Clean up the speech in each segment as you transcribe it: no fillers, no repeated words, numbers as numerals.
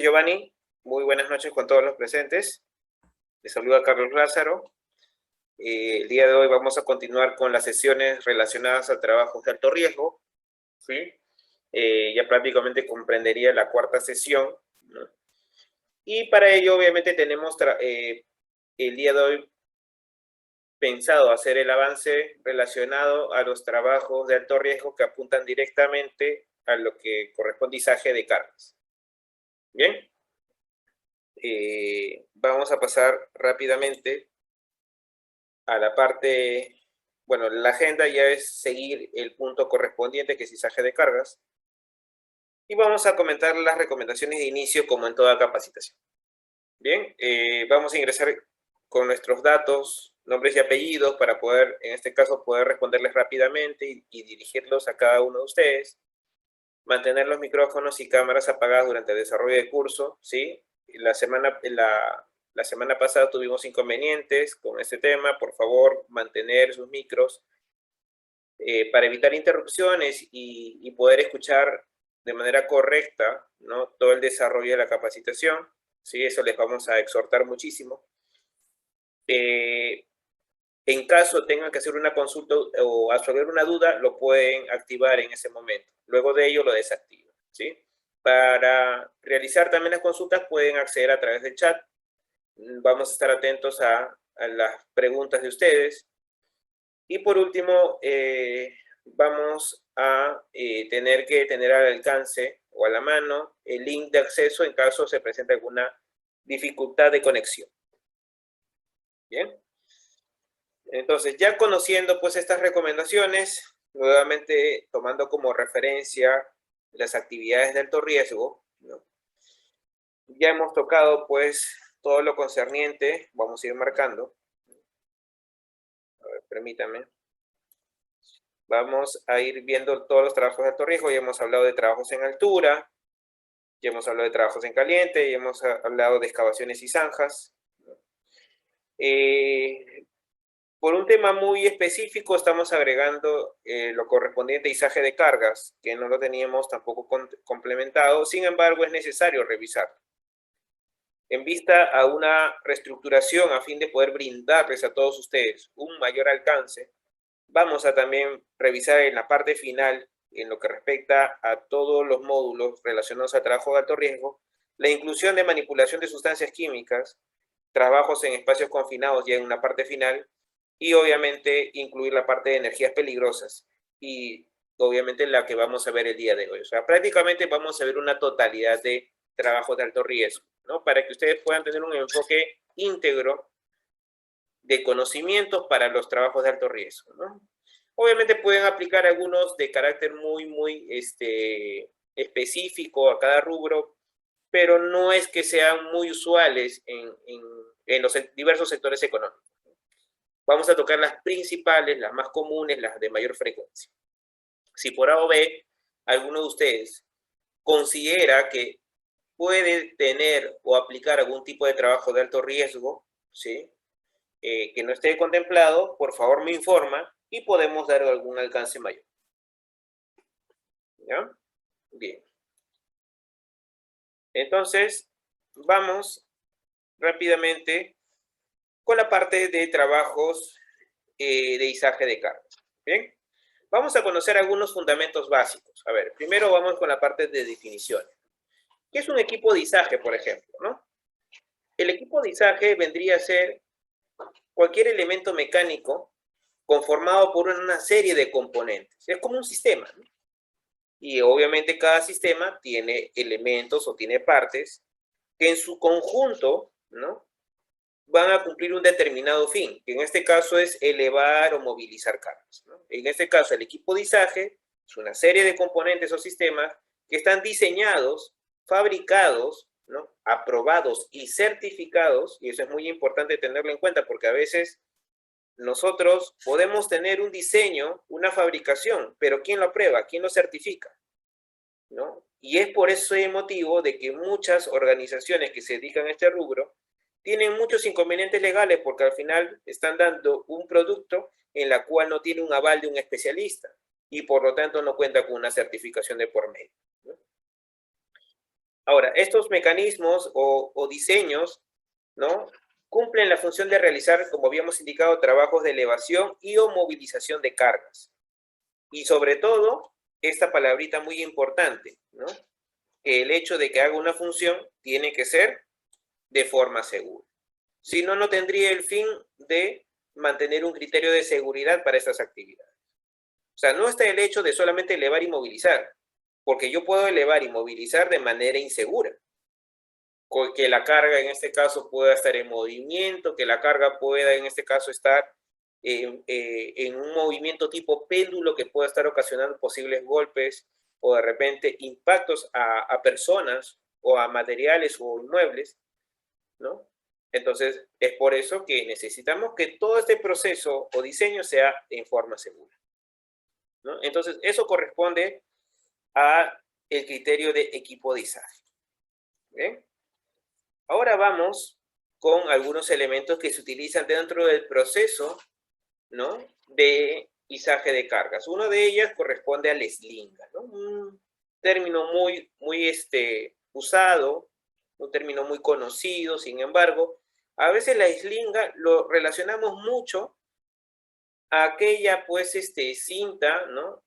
Giovanni, muy buenas noches con todos los presentes. Les saluda Carlos Lázaro. El día de hoy vamos a continuar con las sesiones relacionadas al trabajo de alto riesgo, ¿sí? Ya prácticamente comprendería la cuarta sesión, ¿no? Y para ello, obviamente, tenemos el día de hoy pensado hacer el avance relacionado a los trabajos de alto riesgo que apuntan directamente a lo que corresponde a izaje de cargas. Bien. Vamos a pasar rápidamente a la parte, bueno, la agenda ya es seguir el punto correspondiente, que es izaje de cargas, y vamos a comentar las recomendaciones de inicio como en toda capacitación. Bien, vamos a ingresar con nuestros datos, nombres y apellidos para poder, en este caso, poder responderles rápidamente y dirigirlos a cada uno de ustedes. Mantener los micrófonos y cámaras apagadas durante el desarrollo del curso, ¿sí? La semana pasada tuvimos inconvenientes con este tema. Por favor, mantener sus micros para evitar interrupciones y poder escuchar de manera correcta, ¿no?, todo el desarrollo de la capacitación, ¿sí? Eso les vamos a exhortar muchísimo. En caso tengan que hacer una consulta o absolver una duda, lo pueden activar en ese momento. Luego de ello lo desactivan, ¿sí? Para realizar también las consultas pueden acceder a través del chat. Vamos a estar atentos a las preguntas de ustedes. Y por último, vamos a tener que tener al alcance o a la mano el link de acceso en caso se presente alguna dificultad de conexión. Bien. Entonces, ya conociendo pues estas recomendaciones, nuevamente tomando como referencia las actividades de alto riesgo, ¿no?, ya hemos tocado pues todo lo concerniente, vamos a ir marcando. A ver, permítanme. Vamos a ir viendo todos los trabajos de alto riesgo. Ya hemos hablado de trabajos en altura, ya hemos hablado de trabajos en caliente, ya hemos hablado de excavaciones y zanjas. Por un tema muy específico estamos agregando lo correspondiente a izaje de cargas, que no lo teníamos tampoco complementado. Sin embargo, es necesario revisarlo. En vista a una reestructuración a fin de poder brindarles a todos ustedes un mayor alcance, vamos a también revisar en la parte final, en lo que respecta a todos los módulos relacionados al trabajo de alto riesgo, la inclusión de manipulación de sustancias químicas, trabajos en espacios confinados ya en una parte final, y obviamente incluir la parte de energías peligrosas, y obviamente la que vamos a ver el día de hoy. O sea, prácticamente vamos a ver una totalidad de trabajos de alto riesgo, ¿no?, para que ustedes puedan tener un enfoque íntegro de conocimientos para los trabajos de alto riesgo, ¿no? Obviamente pueden aplicar algunos de carácter muy específico a cada rubro, pero no es que sean muy usuales en los diversos sectores económicos. Vamos a tocar las principales, las más comunes, las de mayor frecuencia. Si por A o B, alguno de ustedes considera que puede tener o aplicar algún tipo de trabajo de alto riesgo, ¿sí?, que no esté contemplado, por favor me informa y podemos dar algún alcance mayor. ¿Ya? Bien. Entonces, vamos rápidamente con la parte de trabajos de izaje de cargas. Bien. Vamos a conocer algunos fundamentos básicos. A ver, primero vamos con la parte de definiciones. ¿Qué es un equipo de izaje, por ejemplo, ¿no? El equipo de izaje vendría a ser cualquier elemento mecánico conformado por una serie de componentes. Es como un sistema, ¿no? Y obviamente cada sistema tiene elementos o tiene partes que en su conjunto, ¿no?, van a cumplir un determinado fin, que en este caso es elevar o movilizar cargas, ¿no? En este caso, el equipo de izaje es una serie de componentes o sistemas que están diseñados, fabricados, ¿no?, aprobados y certificados, y eso es muy importante tenerlo en cuenta porque a veces nosotros podemos tener un diseño, una fabricación, pero ¿quién lo aprueba? ¿Quién lo certifica? ¿No? Y es por ese motivo de que muchas organizaciones que se dedican a este rubro tienen muchos inconvenientes legales porque al final están dando un producto en la cual no tiene un aval de un especialista y por lo tanto no cuenta con una certificación de por medio, ¿no? Ahora, estos mecanismos o diseños, ¿no?, cumplen la función de realizar, como habíamos indicado, trabajos de elevación y o movilización de cargas. Y sobre todo, esta palabrita muy importante, ¿no?, que el hecho de que haga una función tiene que ser de forma segura. Si no, no tendría el fin de mantener un criterio de seguridad para estas actividades. O sea, no está el hecho de solamente elevar y movilizar, porque yo puedo elevar y movilizar de manera insegura. Que la carga en este caso pueda estar en movimiento, que la carga pueda en este caso estar en un movimiento tipo péndulo que pueda estar ocasionando posibles golpes o de repente impactos a personas o a materiales o inmuebles, ¿no? Entonces, es por eso que necesitamos que todo este proceso o diseño sea en forma segura, ¿no? Entonces, eso corresponde a el criterio de equipo de izaje. ¿Bien? Ahora vamos con algunos elementos que se utilizan dentro del proceso, ¿no?, de izaje de cargas. Una de ellas corresponde al slinga, ¿no? Un término muy usado, un término muy conocido. Sin embargo, a veces la slinga lo relacionamos mucho a aquella, pues, cinta, ¿no?,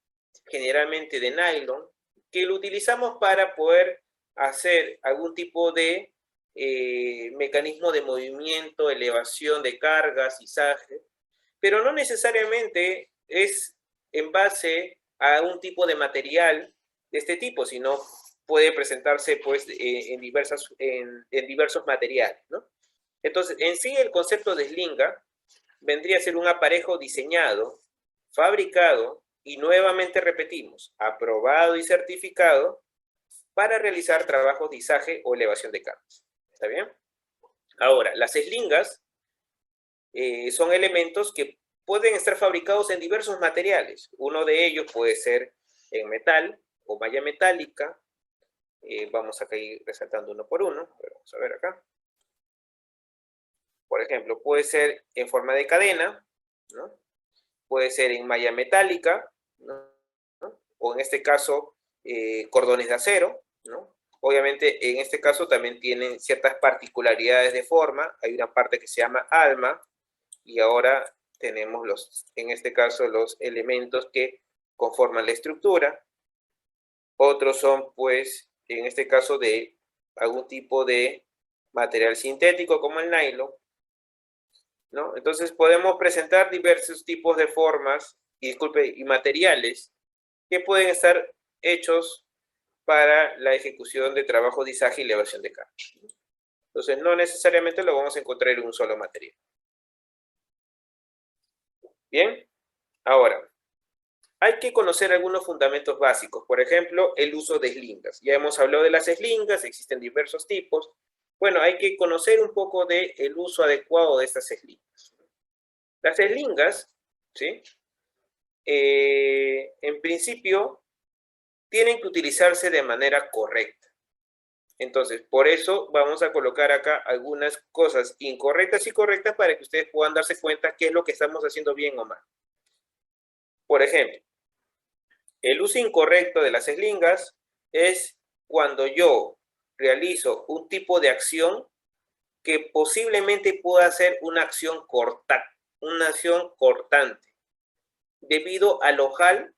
generalmente de nylon, que lo utilizamos para poder hacer algún tipo de mecanismo de movimiento, elevación de cargas, izaje, pero no necesariamente es en base a un tipo de material de este tipo, sino puede presentarse, pues, en diversos materiales, ¿no? Entonces, en sí, el concepto de slinga vendría a ser un aparejo diseñado, fabricado y nuevamente repetimos, aprobado y certificado para realizar trabajos de izaje o elevación de cargas. ¿Está bien? Ahora, las slingas son elementos que pueden estar fabricados en diversos materiales. Uno de ellos puede ser en metal o malla metálica. Vamos a ir resaltando uno por uno. Vamos a ver acá. Por ejemplo, puede ser en forma de cadena, ¿no? Puede ser en malla metálica, ¿no?, o en este caso, cordones de acero, ¿no? Obviamente, en este caso también tienen ciertas particularidades de forma. Hay una parte que se llama alma, y ahora tenemos en este caso, los elementos que conforman la estructura. Otros son, pues, en este caso, de algún tipo de material sintético como el nylon, ¿no? Entonces podemos presentar diversos tipos de formas, y materiales que pueden estar hechos para la ejecución de trabajo de izaje y elevación de cargas. Entonces, no necesariamente lo vamos a encontrar en un solo material. Bien, ahora, hay que conocer algunos fundamentos básicos. Por ejemplo, el uso de slingas. Ya hemos hablado de las slingas, existen diversos tipos. Bueno, hay que conocer un poco del uso adecuado de estas slingas. Las slingas, ¿sí?, en principio, tienen que utilizarse de manera correcta. Entonces, por eso vamos a colocar acá algunas cosas incorrectas y correctas para que ustedes puedan darse cuenta qué es lo que estamos haciendo bien o mal. Por ejemplo, el uso incorrecto de las slingas es cuando yo realizo un tipo de acción que posiblemente pueda ser una acción cortante, debido al ojal,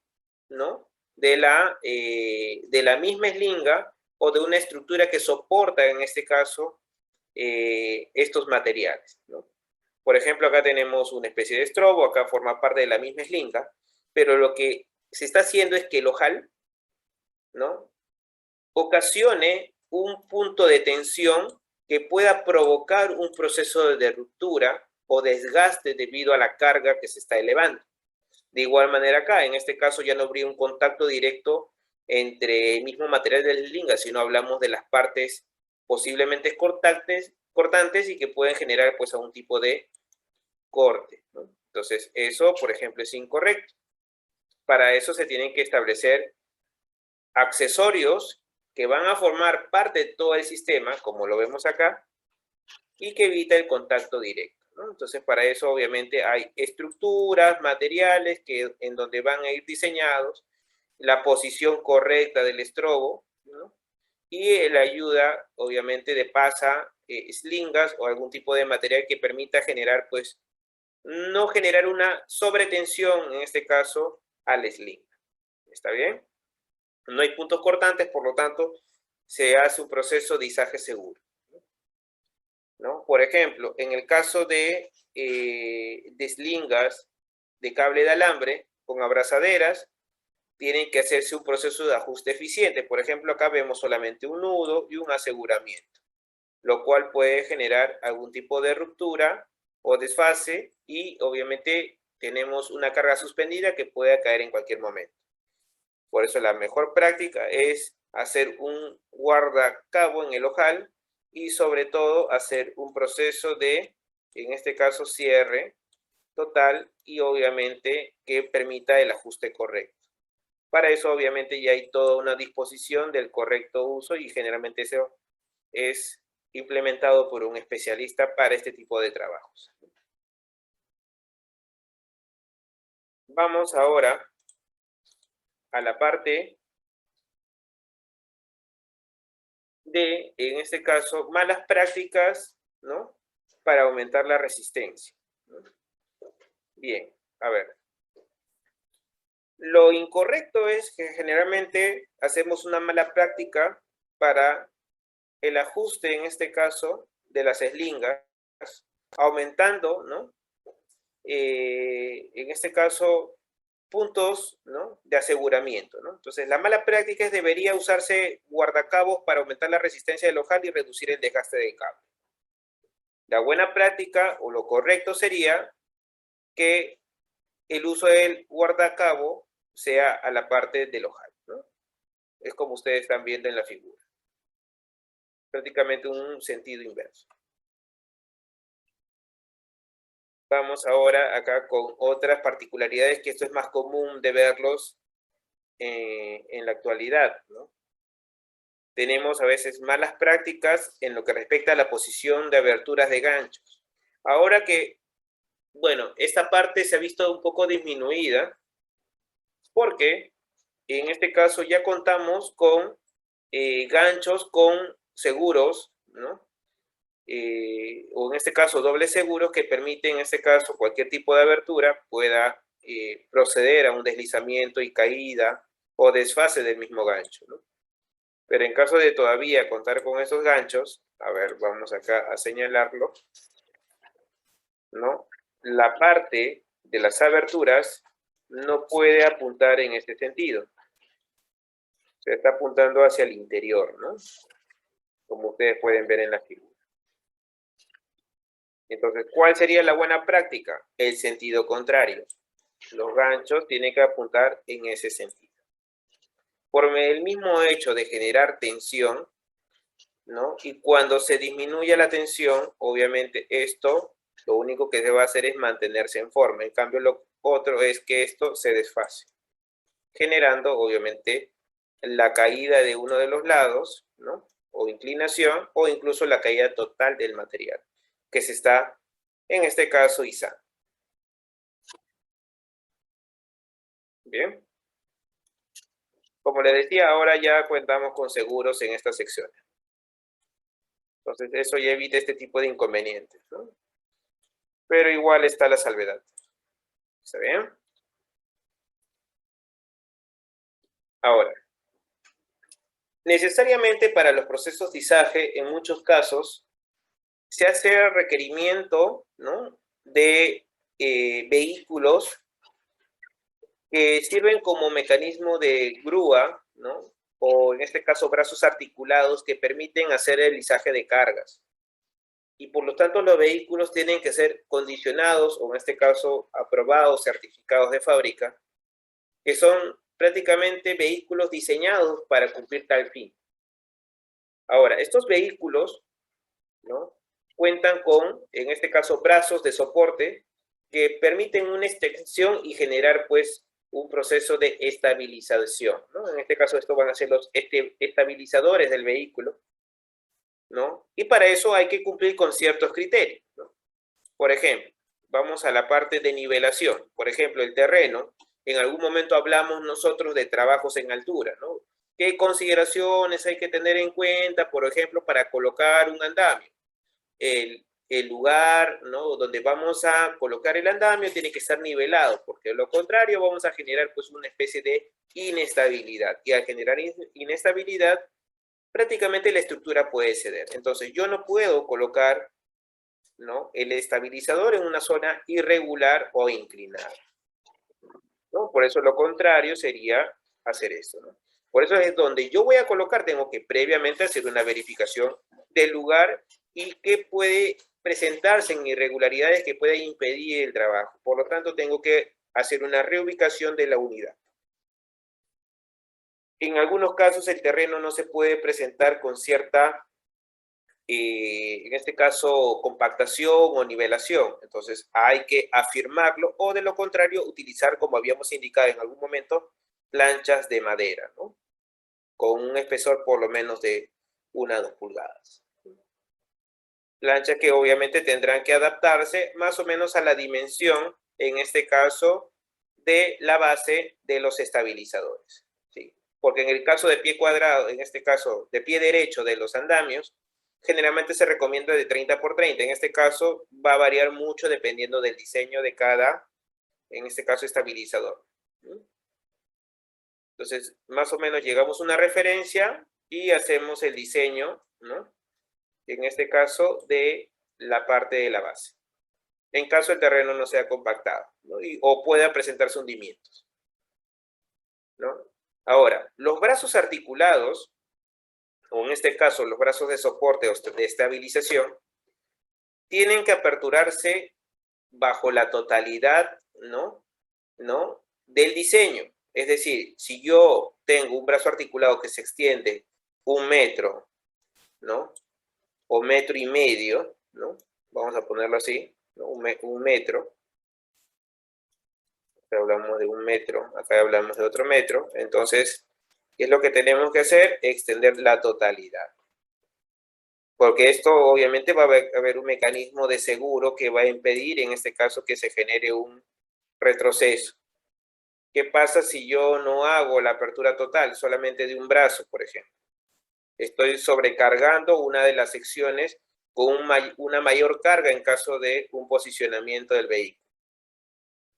¿no?, de la misma slinga o de una estructura que soporta, en este caso, estos materiales, ¿no? Por ejemplo, acá tenemos una especie de estrobo, acá forma parte de la misma slinga, pero lo que se está haciendo es que el ojal, ¿no?, ocasione un punto de tensión que pueda provocar un proceso de ruptura o desgaste debido a la carga que se está elevando. De igual manera acá, en este caso ya no habría un contacto directo entre el mismo material de la slinga, sino hablamos de las partes posiblemente cortantes y que pueden generar, pues, algún tipo de corte, ¿no? Entonces, eso, por ejemplo, es incorrecto. Para eso se tienen que establecer accesorios que van a formar parte de todo el sistema, como lo vemos acá, y que evita el contacto directo, ¿no? Entonces, para eso obviamente hay estructuras, materiales en donde van a ir diseñados, la posición correcta del estrobo, ¿no?, y la ayuda, obviamente, de pasa, slingas o algún tipo de material que permita generar, pues, no generar una sobretensión, en este caso, al sling. ¿Está bien? No hay puntos cortantes, por lo tanto, se hace un proceso de izaje seguro, ¿no? Por ejemplo, en el caso de slingas de cable de alambre con abrazaderas, tienen que hacerse un proceso de ajuste eficiente. Por ejemplo, acá vemos solamente un nudo y un aseguramiento, lo cual puede generar algún tipo de ruptura o desfase y obviamente tenemos una carga suspendida que puede caer en cualquier momento. Por eso la mejor práctica es hacer un guardacabo en el ojal y sobre todo hacer un proceso de, en este caso, cierre total y obviamente que permita el ajuste correcto. Para eso obviamente ya hay toda una disposición del correcto uso y generalmente eso es implementado por un especialista para este tipo de trabajos. Vamos ahora a la parte de, en este caso, malas prácticas, ¿no? Para aumentar la resistencia, ¿no? Bien, a ver. Lo incorrecto es que generalmente hacemos una mala práctica para el ajuste, en este caso, de las eslingas, aumentando, ¿no? En este caso, puntos, ¿no? De aseguramiento, ¿no? Entonces, la mala práctica es debería usarse guardacabos para aumentar la resistencia del ojal y reducir el desgaste del cable. La buena práctica o lo correcto sería que el uso del guardacabo sea a la parte del ojal, ¿no? Es como ustedes están viendo en la figura. Prácticamente un sentido inverso. Vamos ahora acá con otras particularidades que esto es más común de verlos en la actualidad, ¿no? Tenemos a veces malas prácticas en lo que respecta a la posición de aberturas de ganchos. Ahora que, bueno, esta parte se ha visto un poco disminuida porque en este caso ya contamos con ganchos con seguros, ¿no? O en este caso dobles seguros que permiten en este caso cualquier tipo de abertura pueda proceder a un deslizamiento y caída o desfase del mismo gancho, ¿no? Pero en caso de todavía contar con esos ganchos, a ver, vamos acá a señalarlo, ¿no? La parte de las aberturas no puede apuntar en este sentido. Se está apuntando hacia el interior, ¿no? Como ustedes pueden ver en la figura. Entonces, ¿cuál sería la buena práctica? El sentido contrario. Los ganchos tienen que apuntar en ese sentido. Por el mismo hecho de generar tensión, ¿no? Y cuando se disminuye la tensión, obviamente esto, lo único que se va a hacer es mantenerse en forma. En cambio, lo otro es que esto se desfase, generando, obviamente, la caída de uno de los lados, ¿no? O inclinación, o incluso la caída total del material, que se está, en este caso, izando. Bien. Como les decía, ahora ya contamos con seguros en esta sección. Entonces, eso ya evita este tipo de inconvenientes, ¿no? Pero igual está la salvedad. ¿Está bien? Ahora, necesariamente para los procesos de izaje, en muchos casos, se hace requerimiento, ¿no? De vehículos que sirven como mecanismo de grúa, ¿no? O en este caso brazos articulados que permiten hacer el izaje de cargas. Y por lo tanto los vehículos tienen que ser condicionados, o en este caso aprobados, certificados de fábrica, que son prácticamente vehículos diseñados para cumplir tal fin. Ahora, estos vehículos, ¿no? Cuentan con, en este caso, brazos de soporte que permiten una extensión y generar, pues, un proceso de estabilización, ¿no? En este caso, estos van a ser los estabilizadores del vehículo, ¿no? Y para eso hay que cumplir con ciertos criterios, ¿no? Por ejemplo, vamos a la parte de nivelación. Por ejemplo, el terreno, en algún momento hablamos nosotros de trabajos en altura, ¿no? ¿Qué consideraciones hay que tener en cuenta, por ejemplo, para colocar un andamio? El lugar, ¿no?, donde vamos a colocar el andamio tiene que estar nivelado, porque de lo contrario vamos a generar pues una especie de inestabilidad. Y al generar inestabilidad, prácticamente la estructura puede ceder. Entonces yo no puedo colocar, ¿no?, el estabilizador en una zona irregular o inclinada, ¿no? Por eso lo contrario sería hacer esto, ¿no? Por eso es donde yo voy a colocar, tengo que previamente hacer una verificación del lugar y que puede presentarse en irregularidades que pueden impedir el trabajo. Por lo tanto, tengo que hacer una reubicación de la unidad. En algunos casos el terreno no se puede presentar con cierta, en este caso, compactación o nivelación. Entonces hay que afirmarlo o de lo contrario utilizar, como habíamos indicado en algún momento, planchas de madera, ¿no?, con un espesor por lo menos de 1 a 2 pulgadas. Planchas que obviamente tendrán que adaptarse más o menos a la dimensión, en este caso, de la base de los estabilizadores, ¿sí? Porque en el caso de pie cuadrado, en este caso de pie derecho de los andamios, generalmente se recomienda de 30 por 30. En este caso va a variar mucho dependiendo del diseño de cada, en este caso, estabilizador. Entonces, más o menos llegamos a una referencia y hacemos el diseño, ¿no?, en este caso, de la parte de la base, en caso el terreno no sea compactado, ¿no?, o pueda presentarse hundimientos, ¿no? Ahora, los brazos articulados, o en este caso los brazos de soporte o de estabilización, tienen que aperturarse bajo la totalidad, ¿no?, del diseño. Es decir, si yo tengo un brazo articulado que se extiende 1 metro, ¿no?, o 1,5 metros, ¿no?, vamos a ponerlo así, ¿no?, un metro. Acá hablamos de 1 metro, acá hablamos de otro metro. Entonces, ¿qué es lo que tenemos que hacer? Extender la totalidad. Porque esto obviamente va a haber un mecanismo de seguro que va a impedir, en este caso, que se genere un retroceso. ¿Qué pasa si yo no hago la apertura total, solamente de un brazo, por ejemplo? Estoy sobrecargando una de las secciones con una mayor carga en caso de un posicionamiento del vehículo.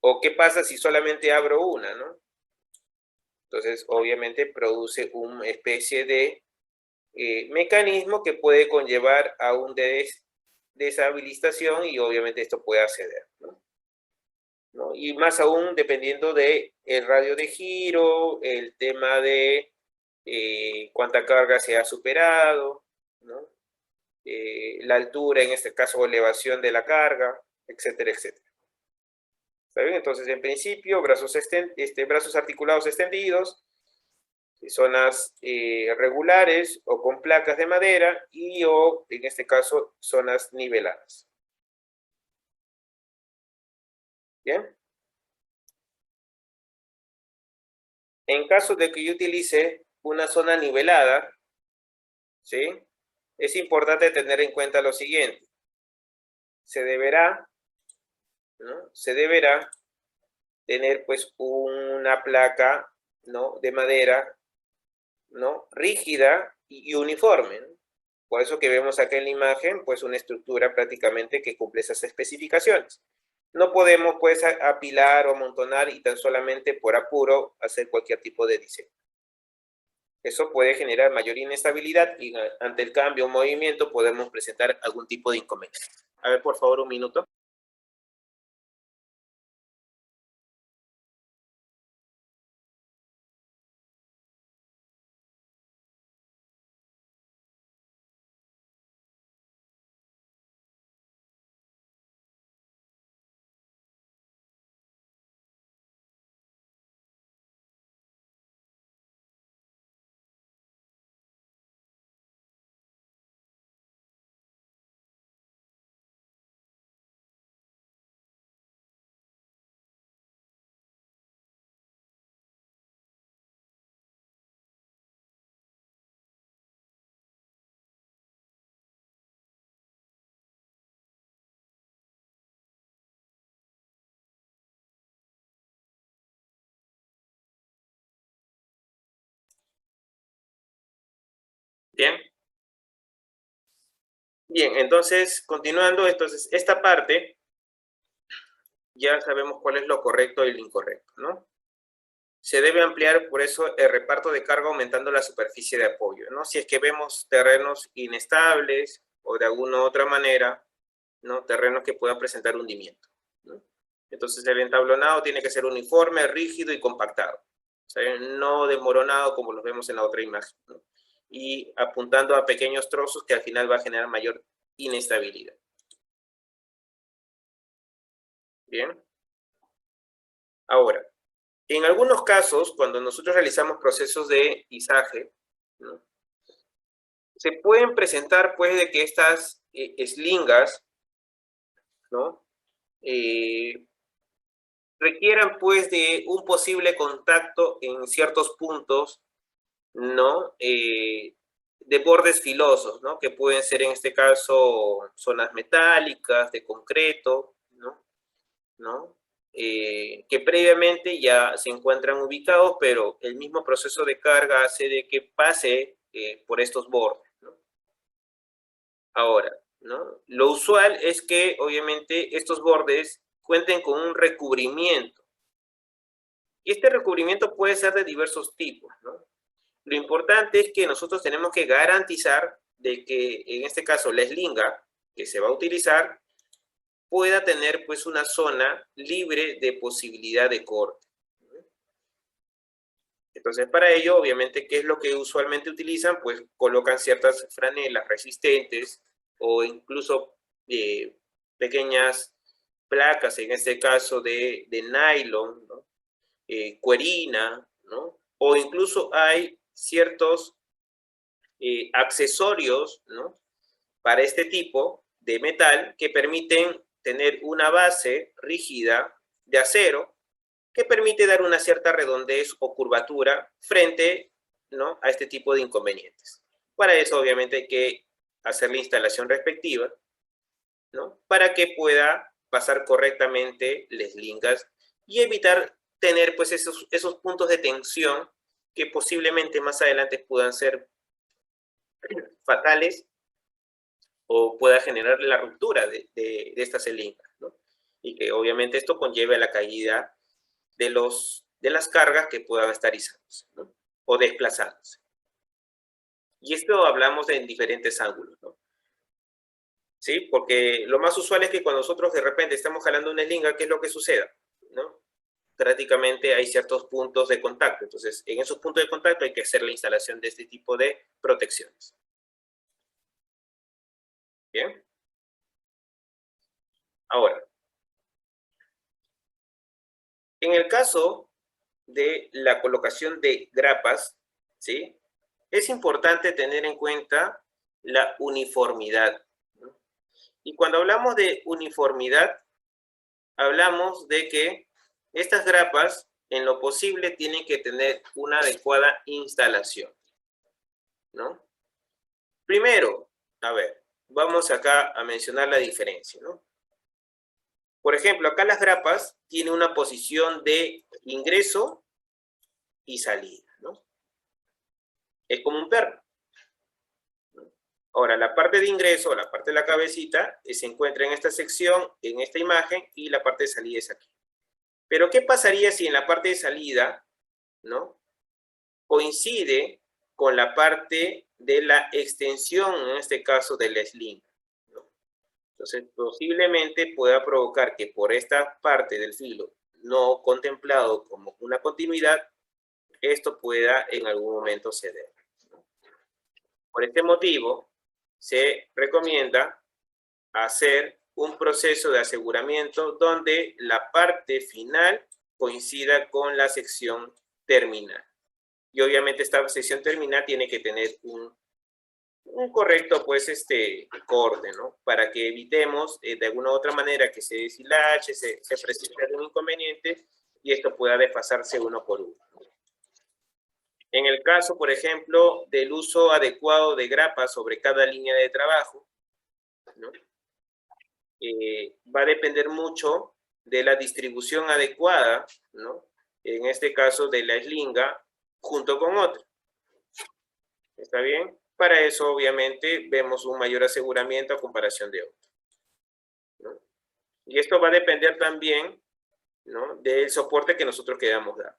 ¿O qué pasa si solamente abro una, no? Entonces, obviamente, produce una especie de mecanismo que puede conllevar a un deshabilitación y obviamente esto puede acceder, ¿no? Y más aún dependiendo del radio de giro, el tema de cuánta carga se ha superado, ¿no?, la altura, en este caso, elevación de la carga, etcétera, etcétera. ¿Está bien? Entonces, en principio, brazos articulados extendidos, zonas regulares o con placas de madera o, en este caso, zonas niveladas. ¿Bien? En caso de que yo utilice una zona nivelada, ¿sí?, es importante tener en cuenta lo siguiente. Se deberá, ¿no?, se deberá tener pues una placa, ¿no?, de madera, ¿no?, rígida y uniforme, ¿no? Por eso que vemos acá en la imagen, pues una estructura prácticamente que cumple esas especificaciones. No podemos pues apilar o amontonar y tan solamente por apuro hacer cualquier tipo de diseño. Eso puede generar mayor inestabilidad y ante el cambio o movimiento podemos presentar algún tipo de inconveniente. A ver, por favor, un minuto. Bien. Bien, entonces, continuando, entonces, esta parte, ya sabemos cuál es lo correcto y lo incorrecto, ¿no? Se debe ampliar, por eso, el reparto de carga aumentando la superficie de apoyo, ¿no? Si es que vemos terrenos inestables o de alguna otra manera, ¿no? Terrenos que puedan presentar hundimiento, ¿no? Entonces, el entablonado tiene que ser uniforme, rígido y compactado. O sea, no desmoronado como los vemos en la otra imagen, ¿no? Y apuntando a pequeños trozos que al final va a generar mayor inestabilidad. Bien. Ahora, en algunos casos, cuando nosotros realizamos procesos de izaje, ¿no? Se pueden presentar, pues, de que estas eslingas, ¿no? Requieran, pues, de un posible contacto en ciertos puntos, ¿no? De bordes filosos, ¿no? Que pueden ser, en este caso, zonas metálicas, de concreto, ¿no? ¿No? Que previamente ya se encuentran ubicados, pero el mismo proceso de carga hace de que pase por estos bordes, ¿no? Ahora, ¿no? Lo usual es que, obviamente, estos bordes cuenten con un recubrimiento. Y este recubrimiento puede ser de diversos tipos, ¿no? Lo importante es que nosotros tenemos que garantizar de que, en este caso, la eslinga que se va a utilizar pueda tener, pues, una zona libre de posibilidad de corte. Entonces, para ello, obviamente, ¿qué es lo que usualmente utilizan? Pues colocan ciertas franelas resistentes o incluso pequeñas placas, en este caso de nylon, ¿no? Cuerina, ¿no? O incluso hay ciertos accesorios, ¿no? Para este tipo de metal que permiten tener una base rígida de acero que permite dar una cierta redondez o curvatura frente, ¿no? A este tipo de inconvenientes. Para eso, obviamente, hay que hacer la instalación respectiva, ¿no? Para que pueda pasar correctamente las lingas y evitar tener, pues, esos puntos de tensión que posiblemente más adelante puedan ser fatales o pueda generar la ruptura de estas lingas, ¿no? Y que obviamente esto conlleve a la caída de las cargas que puedan estar izándose, ¿no? O desplazándose. Y esto hablamos en diferentes ángulos, ¿no? ¿Sí? Porque lo más usual es que cuando nosotros de repente estamos jalando una eslinga, ¿qué es lo que suceda? ¿No? Prácticamente hay ciertos puntos de contacto. Entonces, en esos puntos de contacto hay que hacer la instalación de este tipo de protecciones. ¿Bien? Ahora, en el caso de la colocación de grapas, ¿sí? Es importante tener en cuenta la uniformidad, ¿no? Y cuando hablamos de uniformidad, hablamos de que estas grapas, en lo posible, tienen que tener una adecuada instalación, ¿no? Primero, a ver, vamos acá a mencionar la diferencia, ¿no? Por ejemplo, acá las grapas tienen una posición de ingreso y salida, ¿no? Es como un perro. Ahora, la parte de ingreso, la parte de la cabecita, se encuentra en esta sección, en esta imagen, y la parte de salida es aquí. Pero, ¿qué pasaría si en la parte de salida, ¿no? Coincide con la parte de la extensión, en este caso de la sling, ¿no? Entonces, posiblemente pueda provocar que por esta parte del filo no contemplado como una continuidad, esto pueda en algún momento ceder, ¿no? Por este motivo, se recomienda hacer un proceso de aseguramiento donde la parte final coincida con la sección terminal. Y obviamente esta sección terminal tiene que tener un correcto, pues, corte, ¿no? Para que evitemos de alguna u otra manera que se deshilache, se presente algún inconveniente y esto pueda desfasarse uno por uno. En el caso, por ejemplo, del uso adecuado de grapas sobre cada línea de trabajo, ¿no? Va a depender mucho de la distribución adecuada, ¿no? En este caso de la eslinga junto con otra. ¿Está bien? Para eso, obviamente, vemos un mayor aseguramiento a comparación de otro, ¿no? Y esto va a depender también, ¿no?, del soporte que nosotros queramos dar.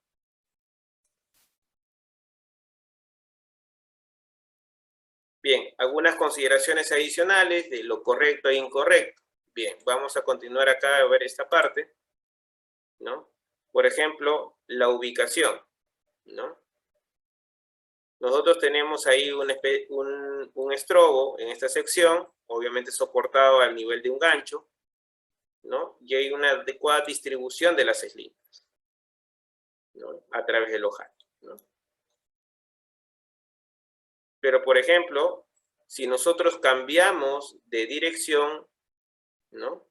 Bien, algunas consideraciones adicionales de lo correcto e incorrecto. Bien, vamos a continuar acá a ver esta parte, ¿no? Por ejemplo, la ubicación, ¿no? Nosotros tenemos ahí un estrobo en esta sección, obviamente soportado al nivel de un gancho, ¿no? Y hay una adecuada distribución de las líneas, ¿no?, a través del ojal, ¿no? Pero, por ejemplo, si nosotros cambiamos de dirección, ¿no?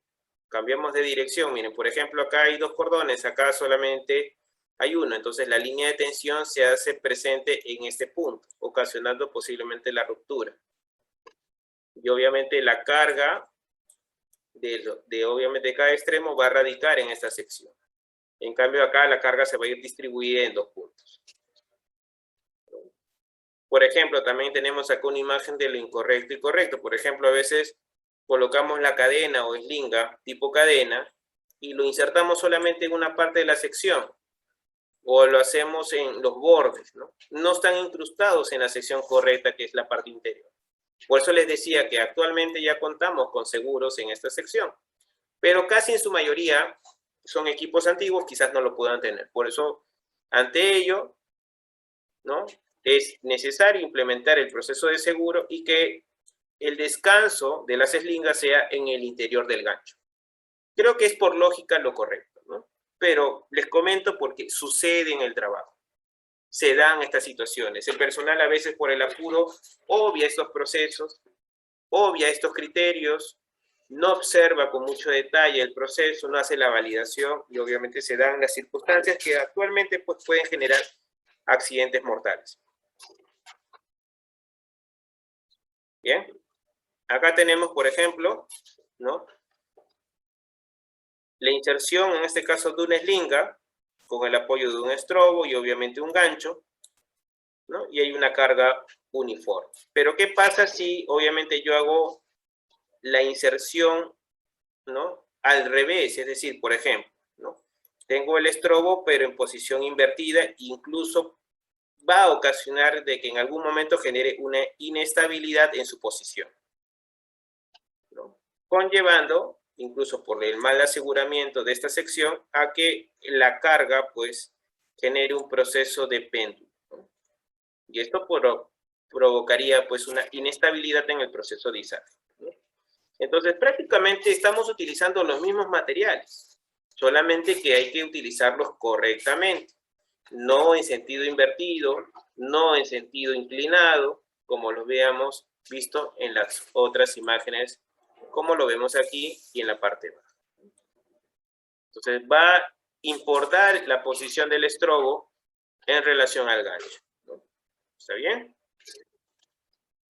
Cambiamos de dirección, miren, por ejemplo, acá hay dos cordones, acá solamente hay uno, entonces la línea de tensión se hace presente en este punto, ocasionando posiblemente la ruptura. Y obviamente la carga obviamente cada extremo va a radicar en esta sección. En cambio acá la carga se va a ir distribuida en dos puntos. Por ejemplo, también tenemos acá una imagen de lo incorrecto y correcto. Por ejemplo, a veces colocamos la cadena o eslinga tipo cadena y lo insertamos solamente en una parte de la sección o lo hacemos en los bordes, ¿no? No están incrustados en la sección correcta, que es la parte interior. Por eso les decía que actualmente ya contamos con seguros en esta sección, pero casi en su mayoría son equipos antiguos, quizás no lo puedan tener. Por eso, ante ello, ¿no?, es necesario implementar el proceso de seguro y que el descanso de las eslingas sea en el interior del gancho. Creo que es por lógica lo correcto, ¿no? Pero les comento porque sucede en el trabajo. Se dan estas situaciones. El personal a veces por el apuro obvia estos procesos, obvia estos criterios, no observa con mucho detalle el proceso, no hace la validación y obviamente se dan las circunstancias que actualmente pues, pueden generar accidentes mortales. Bien, acá tenemos, por ejemplo, ¿no?, la inserción, en este caso, de una eslinga, con el apoyo de un estrobo y obviamente un gancho, ¿no?, y hay una carga uniforme. Pero, ¿qué pasa si, obviamente, yo hago la inserción, ¿no?, al revés? Es decir, por ejemplo, ¿no?, tengo el estrobo, pero en posición invertida, incluso va a ocasionar de que en algún momento genere una inestabilidad en su posición, ¿no?, conllevando, incluso por el mal aseguramiento de esta sección, a que la carga, pues, genere un proceso de péndulo, ¿no? Y esto provocaría, pues, una inestabilidad en el proceso de izaje, ¿no? Entonces, prácticamente estamos utilizando los mismos materiales, solamente que hay que utilizarlos correctamente, no en sentido invertido, no en sentido inclinado, como lo veamos visto en las otras imágenes, como lo vemos aquí y en la parte baja. Entonces, va a importar la posición del estrobo en relación al gancho, ¿no? ¿Está bien?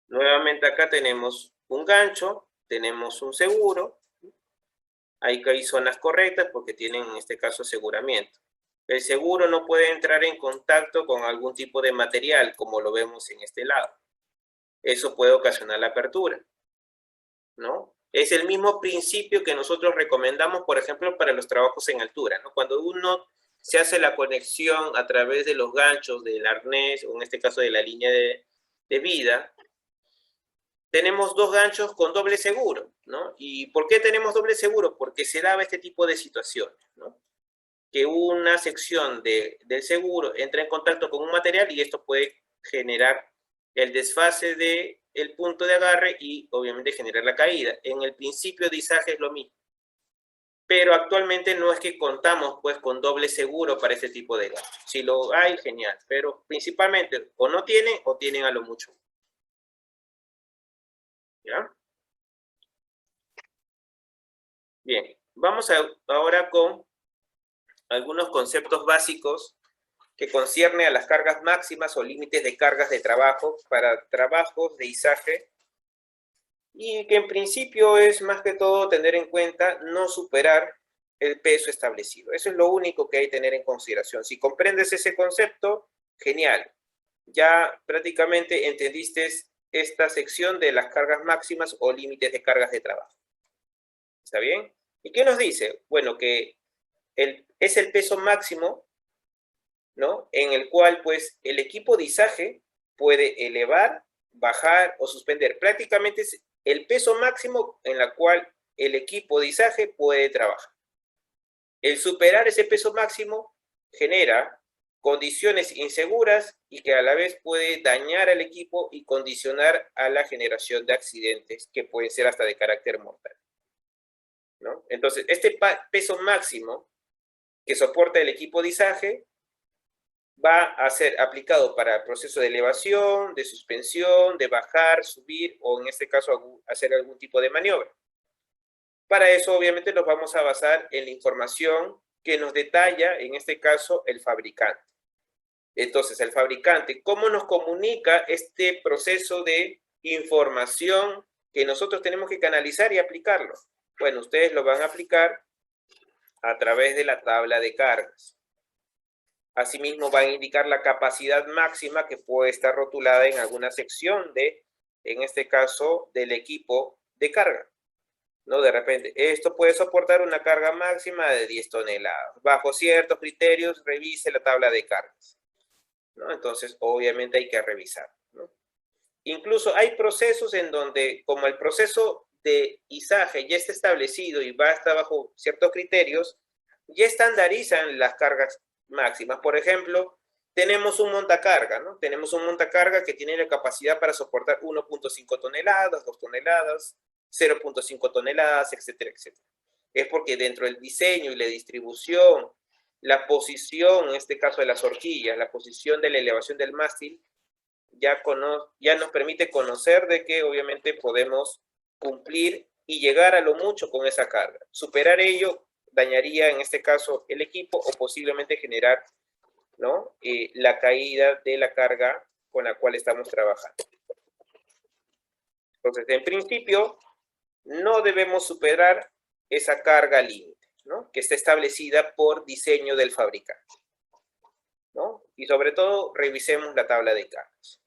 Nuevamente acá tenemos un gancho, tenemos un seguro, hay zonas correctas porque tienen en este caso aseguramiento. El seguro no puede entrar en contacto con algún tipo de material, como lo vemos en este lado. Eso puede ocasionar la apertura, ¿no? Es el mismo principio que nosotros recomendamos, por ejemplo, para los trabajos en altura, ¿no? Cuando uno se hace la conexión a través de los ganchos del arnés, o en este caso de la línea de vida, tenemos dos ganchos con doble seguro, ¿no? ¿Y por qué tenemos doble seguro? Porque se daba este tipo de situaciones, ¿no?, que una sección del seguro entra en contacto con un material y esto puede generar el desfase del punto de agarre y obviamente generar la caída. En el principio de izaje es lo mismo. Pero actualmente no es que contamos pues con doble seguro para este tipo de ganchos. Si lo hay, genial. Pero principalmente o no tienen o tienen a lo mucho. ¿Ya? Bien, vamos ahora con algunos conceptos básicos que concierne a las cargas máximas o límites de cargas de trabajo para trabajos de izaje y que en principio es más que todo tener en cuenta no superar el peso establecido. Eso es lo único que hay que tener en consideración. Si comprendes ese concepto, genial. Ya prácticamente entendiste esta sección de las cargas máximas o límites de cargas de trabajo. ¿Está bien? ¿Y qué nos dice? Bueno, que es el peso máximo, ¿no? En el cual, pues, el equipo de izaje puede elevar, bajar o suspender. Prácticamente es el peso máximo en el cual el equipo de izaje puede trabajar. El superar ese peso máximo genera condiciones inseguras y que a la vez puede dañar al equipo y condicionar a la generación de accidentes que pueden ser hasta de carácter mortal, ¿no? Entonces, este peso máximo que soporta el equipo de izaje va a ser aplicado para el proceso de elevación, de suspensión, de bajar, subir o en este caso hacer algún tipo de maniobra. Para eso obviamente nos vamos a basar en la información que nos detalla, en este caso, el fabricante. Entonces, el fabricante, ¿cómo nos comunica este proceso de información que nosotros tenemos que canalizar y aplicarlo? Bueno, ustedes lo van a aplicar a través de la tabla de cargas. Asimismo, va a indicar la capacidad máxima que puede estar rotulada en alguna sección en este caso, del equipo de carga, ¿no? De repente, esto puede soportar una carga máxima de 10 toneladas. Bajo ciertos criterios, revise la tabla de cargas, ¿no? Entonces, obviamente hay que revisar, ¿no? Incluso hay procesos en donde, como el proceso de izaje ya está establecido y va a estar bajo ciertos criterios, ya estandarizan las cargas máximas. Por ejemplo, tenemos un montacarga, ¿no? Tenemos un montacarga que tiene la capacidad para soportar 1.5 toneladas, 2 toneladas, 0.5 toneladas, etcétera, etcétera. Es porque dentro del diseño y la distribución, la posición, en este caso de las horquillas, la posición de la elevación del mástil, ya nos permite conocer de que obviamente podemos cumplir y llegar a lo mucho con esa carga. Superar ello dañaría en este caso el equipo o posiblemente generar, ¿no? La caída de la carga con la cual estamos trabajando. Entonces, en principio, no debemos superar esa carga límite, ¿no? Que está establecida por diseño del fabricante, ¿no? Y sobre todo, revisemos la tabla de cargas.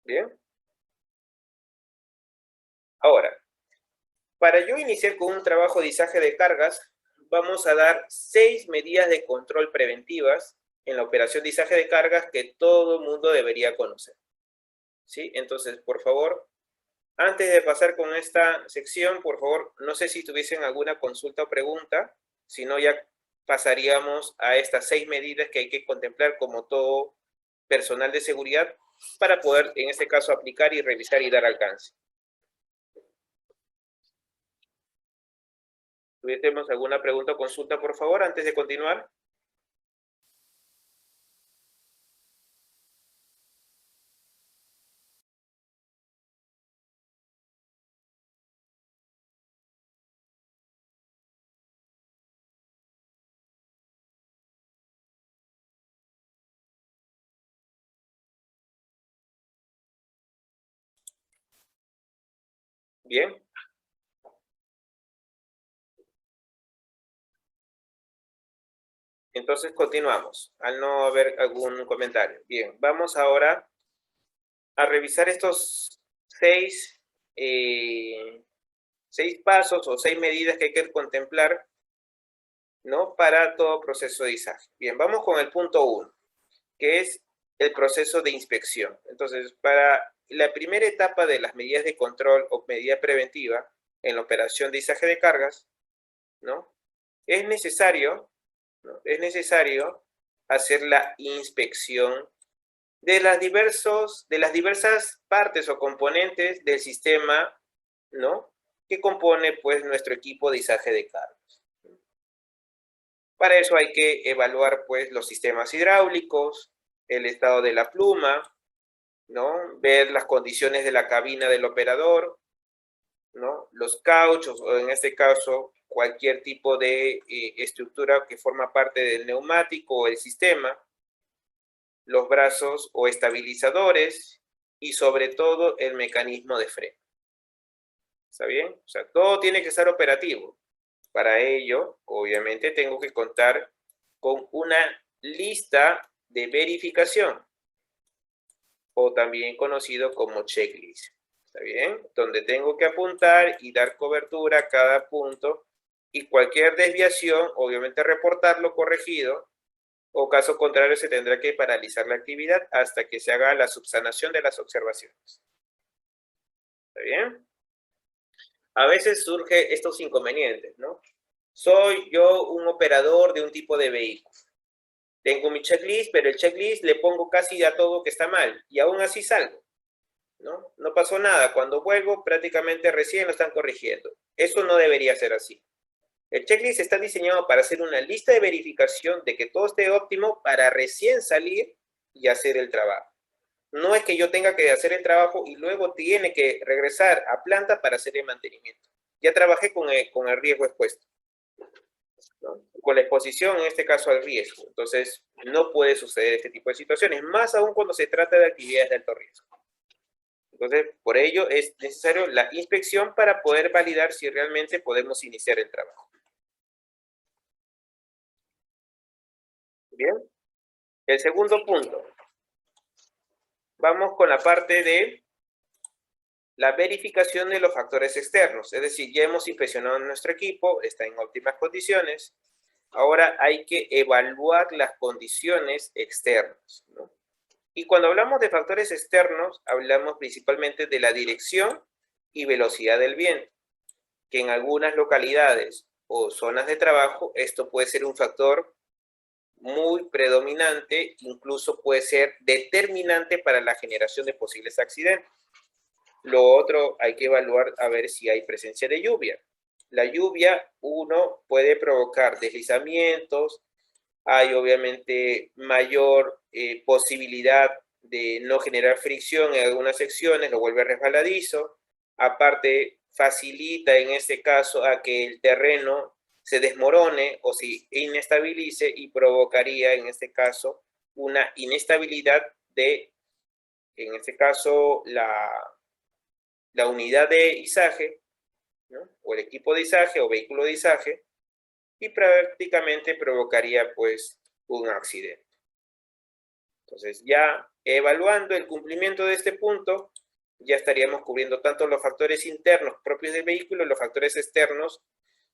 Bien. Ahora, para yo iniciar con un trabajo de izaje de cargas, vamos a dar 6 medidas de control preventivas en la operación de izaje de cargas que todo mundo debería conocer, ¿sí? Entonces, por favor, antes de pasar con esta sección, por favor, no sé si tuviesen alguna consulta o pregunta, si no ya pasaríamos a estas 6 medidas que hay que contemplar como todo personal de seguridad para poder, en este caso, aplicar y revisar y dar alcance. ¿Tuviésemos alguna pregunta o consulta, por favor, antes de continuar? Bien. Entonces continuamos, al no haber algún comentario. Bien, vamos ahora a revisar estos 6 pasos o 6 medidas que hay que contemplar, ¿no? Para todo proceso de izaje. Bien, vamos con el punto 1, que es el proceso de inspección. Entonces, para la primera etapa de las medidas de control o medida preventiva en la operación de izaje de cargas, ¿no? Es necesario, ¿no? Es necesario hacer la inspección de las diversas partes o componentes del sistema, ¿no? Que compone, pues, nuestro equipo de izaje de cargas. Para eso hay que evaluar, pues, los sistemas hidráulicos, el estado de la pluma, ¿no? Ver las condiciones de la cabina del operador, ¿no? Los cauchos, o en este caso, cualquier tipo de estructura que forma parte del neumático o el sistema, los brazos o estabilizadores y sobre todo el mecanismo de freno. ¿Está bien? O sea, todo tiene que estar operativo. Para ello, obviamente, tengo que contar con una lista de verificación. o también conocido como checklist. ¿Está bien? Donde tengo que apuntar y dar cobertura a cada punto y cualquier desviación, obviamente reportarlo corregido, o caso contrario se tendrá que paralizar la actividad hasta que se haga la subsanación de las observaciones. ¿Está bien? A veces surge estos inconvenientes, ¿no? Soy yo un operador de un tipo de vehículo. Tengo mi checklist, pero el checklist le pongo casi a todo que está mal y aún así salgo, ¿no? No pasó nada. Cuando vuelvo, prácticamente recién lo están corrigiendo. Eso no debería ser así. El checklist está diseñado para hacer una lista de verificación de que todo esté óptimo para recién salir y hacer el trabajo. No es que yo tenga que hacer el trabajo y luego tiene que regresar a planta para hacer el mantenimiento. Ya trabajé con el riesgo expuesto, ¿no? Con la exposición, en este caso, al riesgo. Entonces, no puede suceder este tipo de situaciones, más aún cuando se trata de actividades de alto riesgo. Entonces, por ello es necesario la inspección para poder validar si realmente podemos iniciar el trabajo. Bien. El segundo punto. Vamos con la parte de la verificación de los factores externos. Es decir, ya hemos inspeccionado nuestro equipo, está en óptimas condiciones. Ahora hay que evaluar las condiciones externas, ¿no? Y cuando hablamos de factores externos, hablamos principalmente de la dirección y velocidad del viento, que en algunas localidades o zonas de trabajo, esto puede ser un factor muy predominante, incluso puede ser determinante para la generación de posibles accidentes. Lo otro, hay que evaluar a ver si hay presencia de lluvia. La lluvia, uno, puede provocar deslizamientos, hay obviamente mayor posibilidad de no generar fricción en algunas secciones, lo vuelve resbaladizo. Aparte, facilita en este caso a que el terreno se desmorone o se inestabilice y provocaría en este caso una inestabilidad de, en este caso, la unidad de izaje, ¿no? O el equipo de izaje o vehículo de izaje, y prácticamente provocaría pues un accidente. Entonces ya evaluando el cumplimiento de este punto, ya estaríamos cubriendo tanto los factores internos propios del vehículo, los factores externos,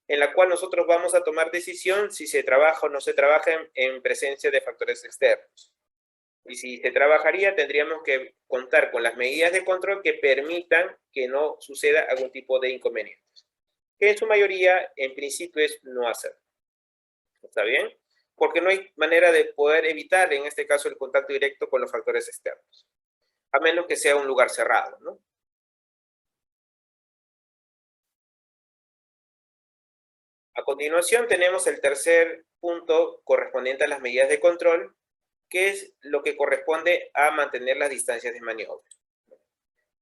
en la cual nosotros vamos a tomar decisión si se trabaja o no se trabaja en presencia de factores externos. Y si se trabajaría, tendríamos que contar con las medidas de control que permitan que no suceda algún tipo de inconvenientes. Que en su mayoría, en principio, es no hacer. ¿Está bien? Porque no hay manera de poder evitar, en este caso, el contacto directo con los factores externos. A menos que sea un lugar cerrado, ¿no? A continuación, tenemos el tercer punto correspondiente a las medidas de control, que es lo que corresponde a mantener las distancias de maniobra.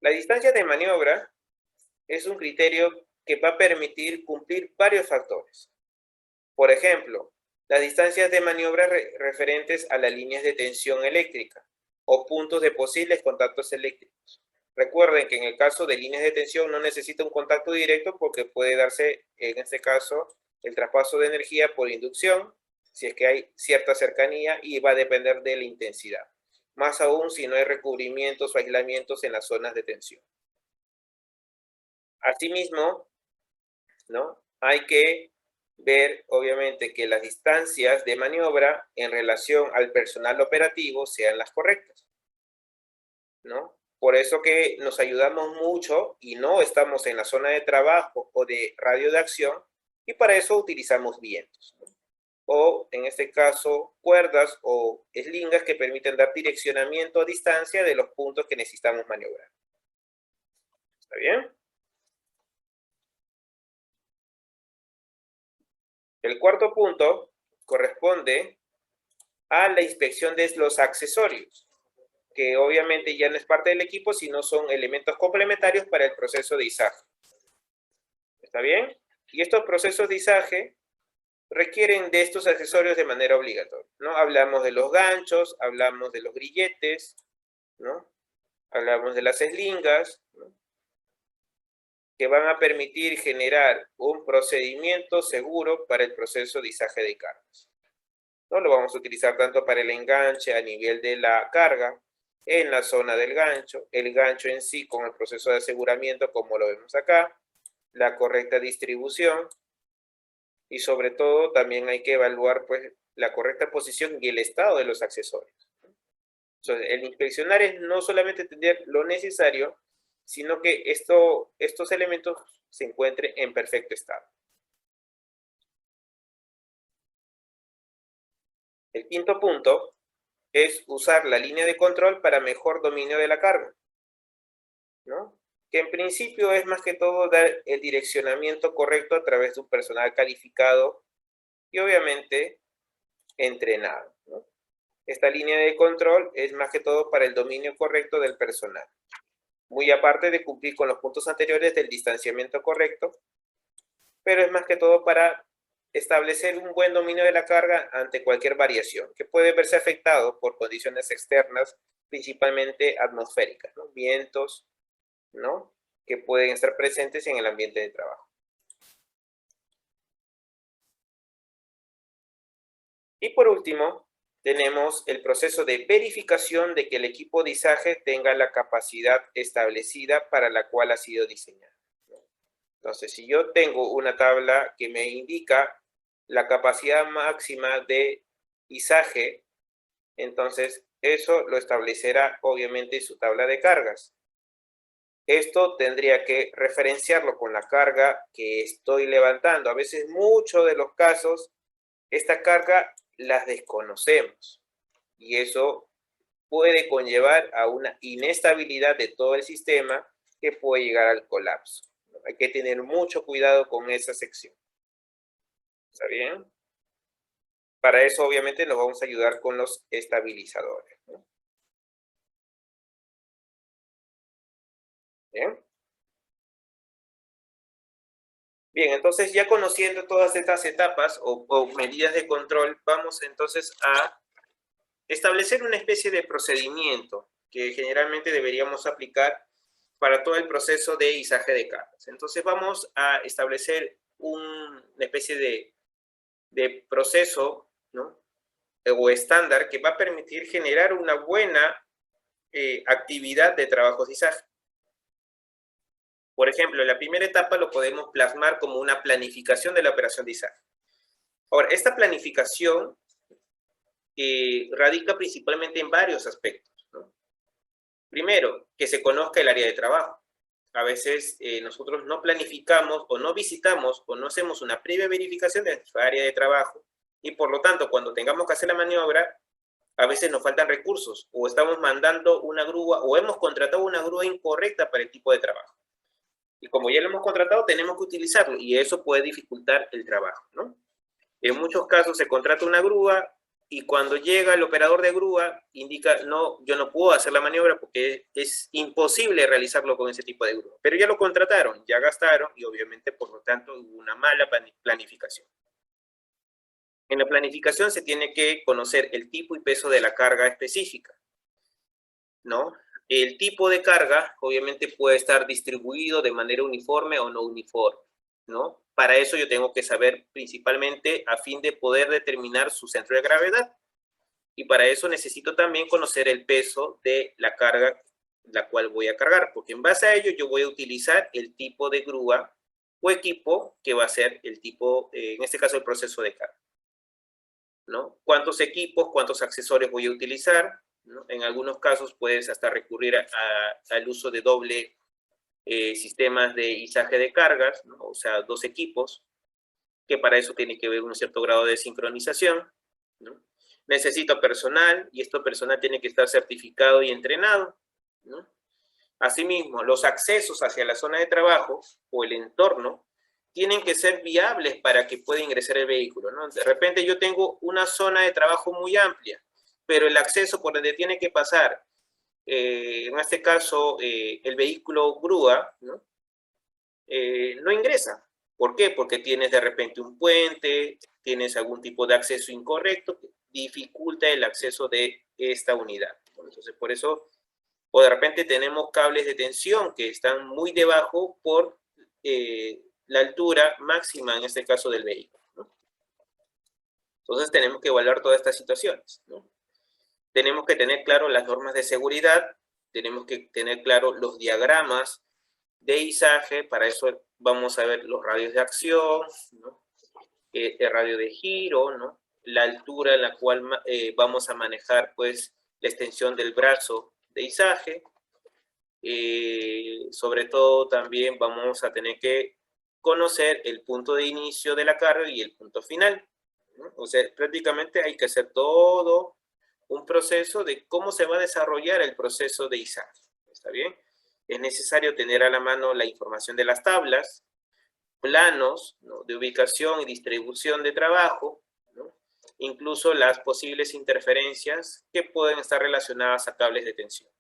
La distancia de maniobra es un criterio que va a permitir cumplir varios factores. Por ejemplo, las distancias de maniobra referentes a las líneas de tensión eléctrica o puntos de posibles contactos eléctricos. Recuerden que en el caso de líneas de tensión no necesita un contacto directo porque puede darse, en este caso, el traspaso de energía por inducción, si es que hay cierta cercanía y va a depender de la intensidad. Más aún si no hay recubrimientos o aislamientos en las zonas de tensión. Asimismo, ¿no? Hay que ver, obviamente, que las distancias de maniobra en relación al personal operativo sean las correctas, ¿no? Por eso que nos ayudamos mucho y no estamos en la zona de trabajo o de radio de acción, y para eso utilizamos vientos, ¿no? O, en este caso, cuerdas o eslingas que permiten dar direccionamiento a distancia de los puntos que necesitamos maniobrar. ¿Está bien? El cuarto punto corresponde a la inspección de los accesorios, que obviamente ya no es parte del equipo, sino son elementos complementarios para el proceso de izaje. ¿Está bien? Y estos procesos de izaje requieren de estos accesorios de manera obligatoria, ¿no? Hablamos de los ganchos, hablamos de los grilletes, ¿no? Hablamos de las eslingas, ¿no? Que van a permitir generar un procedimiento seguro para el proceso de izaje de cargas. No lo vamos a utilizar tanto para el enganche a nivel de la carga, en la zona del gancho, el gancho en sí con el proceso de aseguramiento como lo vemos acá, la correcta distribución y sobre todo también hay que evaluar pues la correcta posición y el estado de los accesorios. Entonces, el inspeccionar es no solamente tener lo necesario, sino que estos elementos se encuentren en perfecto estado. El quinto punto es usar la línea de control para mejor dominio de la carga, ¿no? Que en principio es más que todo dar el direccionamiento correcto a través de un personal calificado y obviamente entrenado, ¿no? Esta línea de control es más que todo para el dominio correcto del personal, muy aparte de cumplir con los puntos anteriores del distanciamiento correcto, pero es más que todo para establecer un buen dominio de la carga ante cualquier variación que puede verse afectado por condiciones externas, principalmente atmosféricas, ¿no? Vientos, ¿no? Que pueden estar presentes en el ambiente de trabajo. Y por último, tenemos el proceso de verificación de que el equipo de izaje tenga la capacidad establecida para la cual ha sido diseñado. Entonces, si yo tengo una tabla que me indica la capacidad máxima de izaje, entonces eso lo establecerá obviamente su tabla de cargas. Esto tendría que referenciarlo con la carga que estoy levantando. A veces, muchos de los casos, esta carga las desconocemos y eso puede conllevar a una inestabilidad de todo el sistema que puede llegar al colapso. Hay que tener mucho cuidado con esa sección. ¿Está bien? Para eso, obviamente, nos vamos a ayudar con los estabilizadores, ¿no? ¿Bien? Bien, entonces ya conociendo todas estas etapas o medidas de control, vamos entonces a establecer una especie de procedimiento que generalmente deberíamos aplicar para todo el proceso de izaje de cargas. Entonces vamos a establecer una especie de proceso, ¿no? O estándar que va a permitir generar una buena actividad de trabajos de izaje. Por ejemplo, la primera etapa lo podemos plasmar como una planificación de la operación de izaje. Ahora, esta planificación radica principalmente en varios aspectos, ¿no? Primero, que se conozca el área de trabajo. A veces nosotros no planificamos o no visitamos o no hacemos una previa verificación de nuestra área de trabajo y por lo tanto cuando tengamos que hacer la maniobra a veces nos faltan recursos o estamos mandando una grúa o hemos contratado una grúa incorrecta para el tipo de trabajo. Y como ya lo hemos contratado tenemos que utilizarlo y eso puede dificultar el trabajo, ¿no? En muchos casos se contrata una grúa y cuando llega el operador de grúa indica, no, yo no puedo hacer la maniobra porque es imposible realizarlo con ese tipo de grúa. Pero ya lo contrataron, ya gastaron y obviamente por lo tanto hubo una mala planificación. En la planificación se tiene que conocer el tipo y peso de la carga específica, ¿no? El tipo de carga obviamente puede estar distribuido de manera uniforme o no uniforme, ¿no? Para eso yo tengo que saber principalmente a fin de poder determinar su centro de gravedad. Y para eso necesito también conocer el peso de la carga la cual voy a cargar, porque en base a ello yo voy a utilizar el tipo de grúa o equipo que va a ser el tipo, en este caso el proceso de carga, ¿no? ¿Cuántos equipos, cuántos accesorios voy a utilizar? ¿No? En algunos casos puedes hasta recurrir al uso de doble sistemas de izaje de cargas, ¿no? O sea, dos equipos, que para eso tiene que haber un cierto grado de sincronización, ¿no? Necesito personal, y este personal tiene que estar certificado y entrenado, ¿no? Asimismo, los accesos hacia la zona de trabajo o el entorno tienen que ser viables para que pueda ingresar el vehículo, ¿no? De repente yo tengo una zona de trabajo muy amplia, pero el acceso por donde tiene que pasar, en este caso, el vehículo grúa, ¿no? No ingresa. ¿Por qué? Porque tienes de repente un puente, tienes algún tipo de acceso incorrecto que dificulta el acceso de esta unidad. Entonces, por eso, o de repente tenemos cables de tensión que están muy debajo por la altura máxima, en este caso, del vehículo, ¿no? Entonces, tenemos que evaluar todas estas situaciones, ¿no? tenemos que tener claro las normas de seguridad, tenemos que tener claro los diagramas de izaje. Para eso vamos a ver los radios de acción, ¿no? El radio de giro, ¿no? La altura en la cual vamos a manejar, pues, la extensión del brazo de izaje. Sobre todo también vamos a tener que conocer el punto de inicio de la carga y el punto final, ¿no? O sea, prácticamente hay que hacer todo un proceso de cómo se va a desarrollar el proceso de izaje. ¿Está bien? Es necesario tener a la mano la información de las tablas, planos, ¿no?, de ubicación y distribución de trabajo, ¿no? Incluso las posibles interferencias que pueden estar relacionadas a cables de tensión.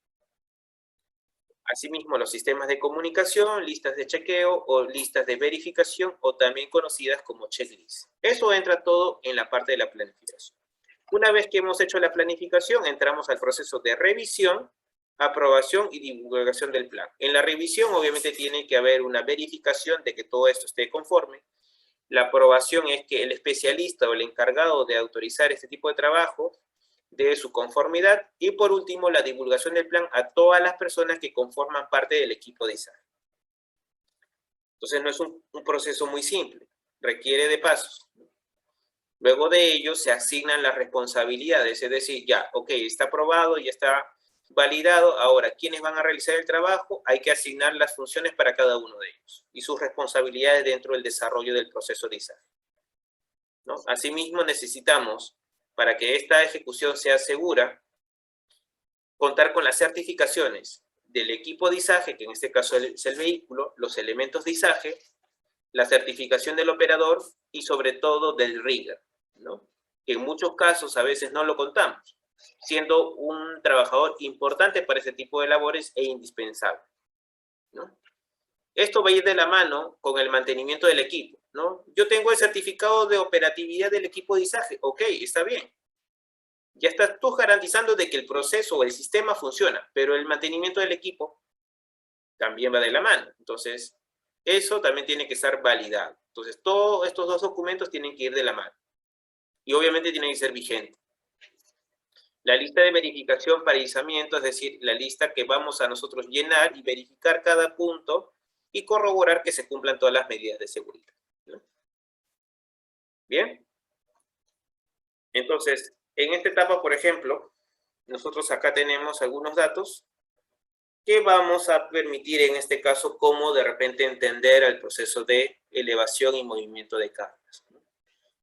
Asimismo, los sistemas de comunicación, listas de chequeo o listas de verificación, o también conocidas como checklist. Eso entra todo en la parte de la planificación. Una vez que hemos hecho la planificación, entramos al proceso de revisión, aprobación y divulgación del plan. En la revisión, obviamente, tiene que haber una verificación de que todo esto esté conforme. La aprobación es que el especialista o el encargado de autorizar este tipo de trabajo de su conformidad. Y por último, la divulgación del plan a todas las personas que conforman parte del equipo de izaje. Entonces, no es un proceso muy simple, requiere de pasos. Luego de ello, se asignan las responsabilidades, es decir, ya, ok, está aprobado, ya está validado. Ahora, ¿quiénes van a realizar el trabajo? Hay que asignar las funciones para cada uno de ellos y sus responsabilidades dentro del desarrollo del proceso de izaje, ¿no? Asimismo, necesitamos, para que esta ejecución sea segura, contar con las certificaciones del equipo de izaje, que en este caso es el vehículo, los elementos de izaje, la certificación del operador y sobre todo del rigger, ¿no? Que en muchos casos a veces no lo contamos, siendo un trabajador importante para ese tipo de labores e indispensable, ¿no? Esto va a ir de la mano con el mantenimiento del equipo, ¿no? Yo tengo el certificado de operatividad del equipo de izaje, ok, está bien. Ya estás tú garantizando de que el proceso o el sistema funciona, pero el mantenimiento del equipo también va de la mano. Entonces, eso también tiene que estar validado. Entonces, todos estos dos documentos tienen que ir de la mano. Y obviamente tienen que ser vigentes. La lista de verificación para izamiento, es decir, la lista que vamos a nosotros llenar y verificar cada punto y corroborar que se cumplan todas las medidas de seguridad, ¿no? Bien. Entonces, en esta etapa, por ejemplo, nosotros acá tenemos algunos datos que vamos a permitir en este caso cómo de repente entender el proceso de elevación y movimiento de cargas, ¿no?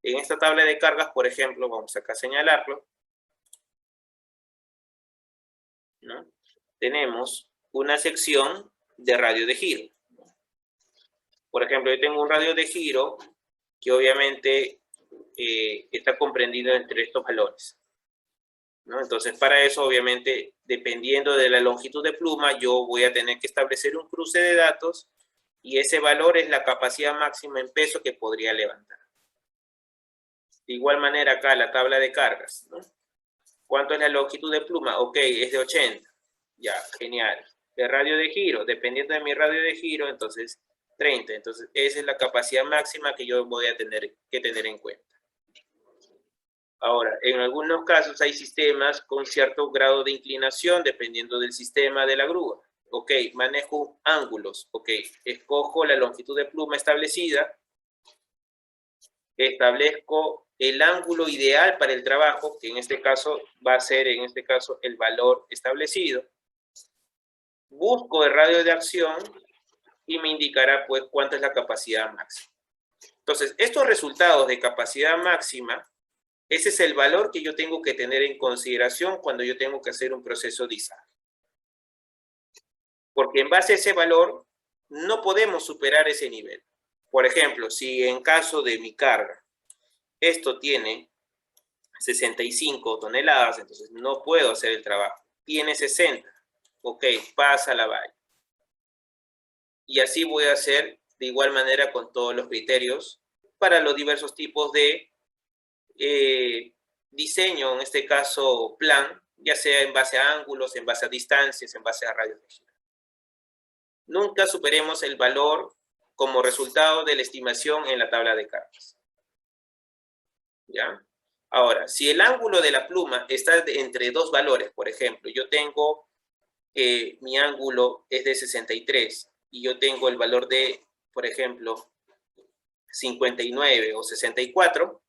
En esta tabla de cargas, por ejemplo, vamos acá a señalarlo, ¿no? Tenemos una sección de radio de giro. Por ejemplo, yo tengo un radio de giro que obviamente está comprendido entre estos valores, ¿no? Entonces, para eso, obviamente, dependiendo de la longitud de pluma, yo voy a tener que establecer un cruce de datos y ese valor es la capacidad máxima en peso que podría levantar. De igual manera, acá la tabla de cargas, ¿no? ¿Cuánto es la longitud de pluma? Ok, es de 80. Ya, genial. El radio de giro, dependiendo de mi radio de giro, entonces 30. Entonces, esa es la capacidad máxima que yo voy a tener que tener en cuenta. Ahora, en algunos casos hay sistemas con cierto grado de inclinación dependiendo del sistema de la grúa. Ok, manejo ángulos. Ok, escojo la longitud de pluma establecida. Establezco el ángulo ideal para el trabajo, que en este caso va a ser, en este caso, el valor establecido. Busco el radio de acción y me indicará, pues, cuánto es la capacidad máxima. Entonces, estos resultados de capacidad máxima, ese es el valor que yo tengo que tener en consideración cuando yo tengo que hacer un proceso de izaje. Porque en base a ese valor, no podemos superar ese nivel. Por ejemplo, si en caso de mi carga, esto tiene 65 toneladas, entonces no puedo hacer el trabajo. Tiene 60. Ok, pasa la valla. Y así voy a hacer de igual manera con todos los criterios para los diversos tipos de diseño, en este caso plan, ya sea en base a ángulos, en base a distancias, en base a radios de giro. Nunca superemos el valor como resultado de la estimación en la tabla de cargas. ¿Ya? Ahora, si el ángulo de la pluma está entre dos valores, por ejemplo, yo tengo que mi ángulo es de 63 y yo tengo el valor de, por ejemplo, 59 o 64,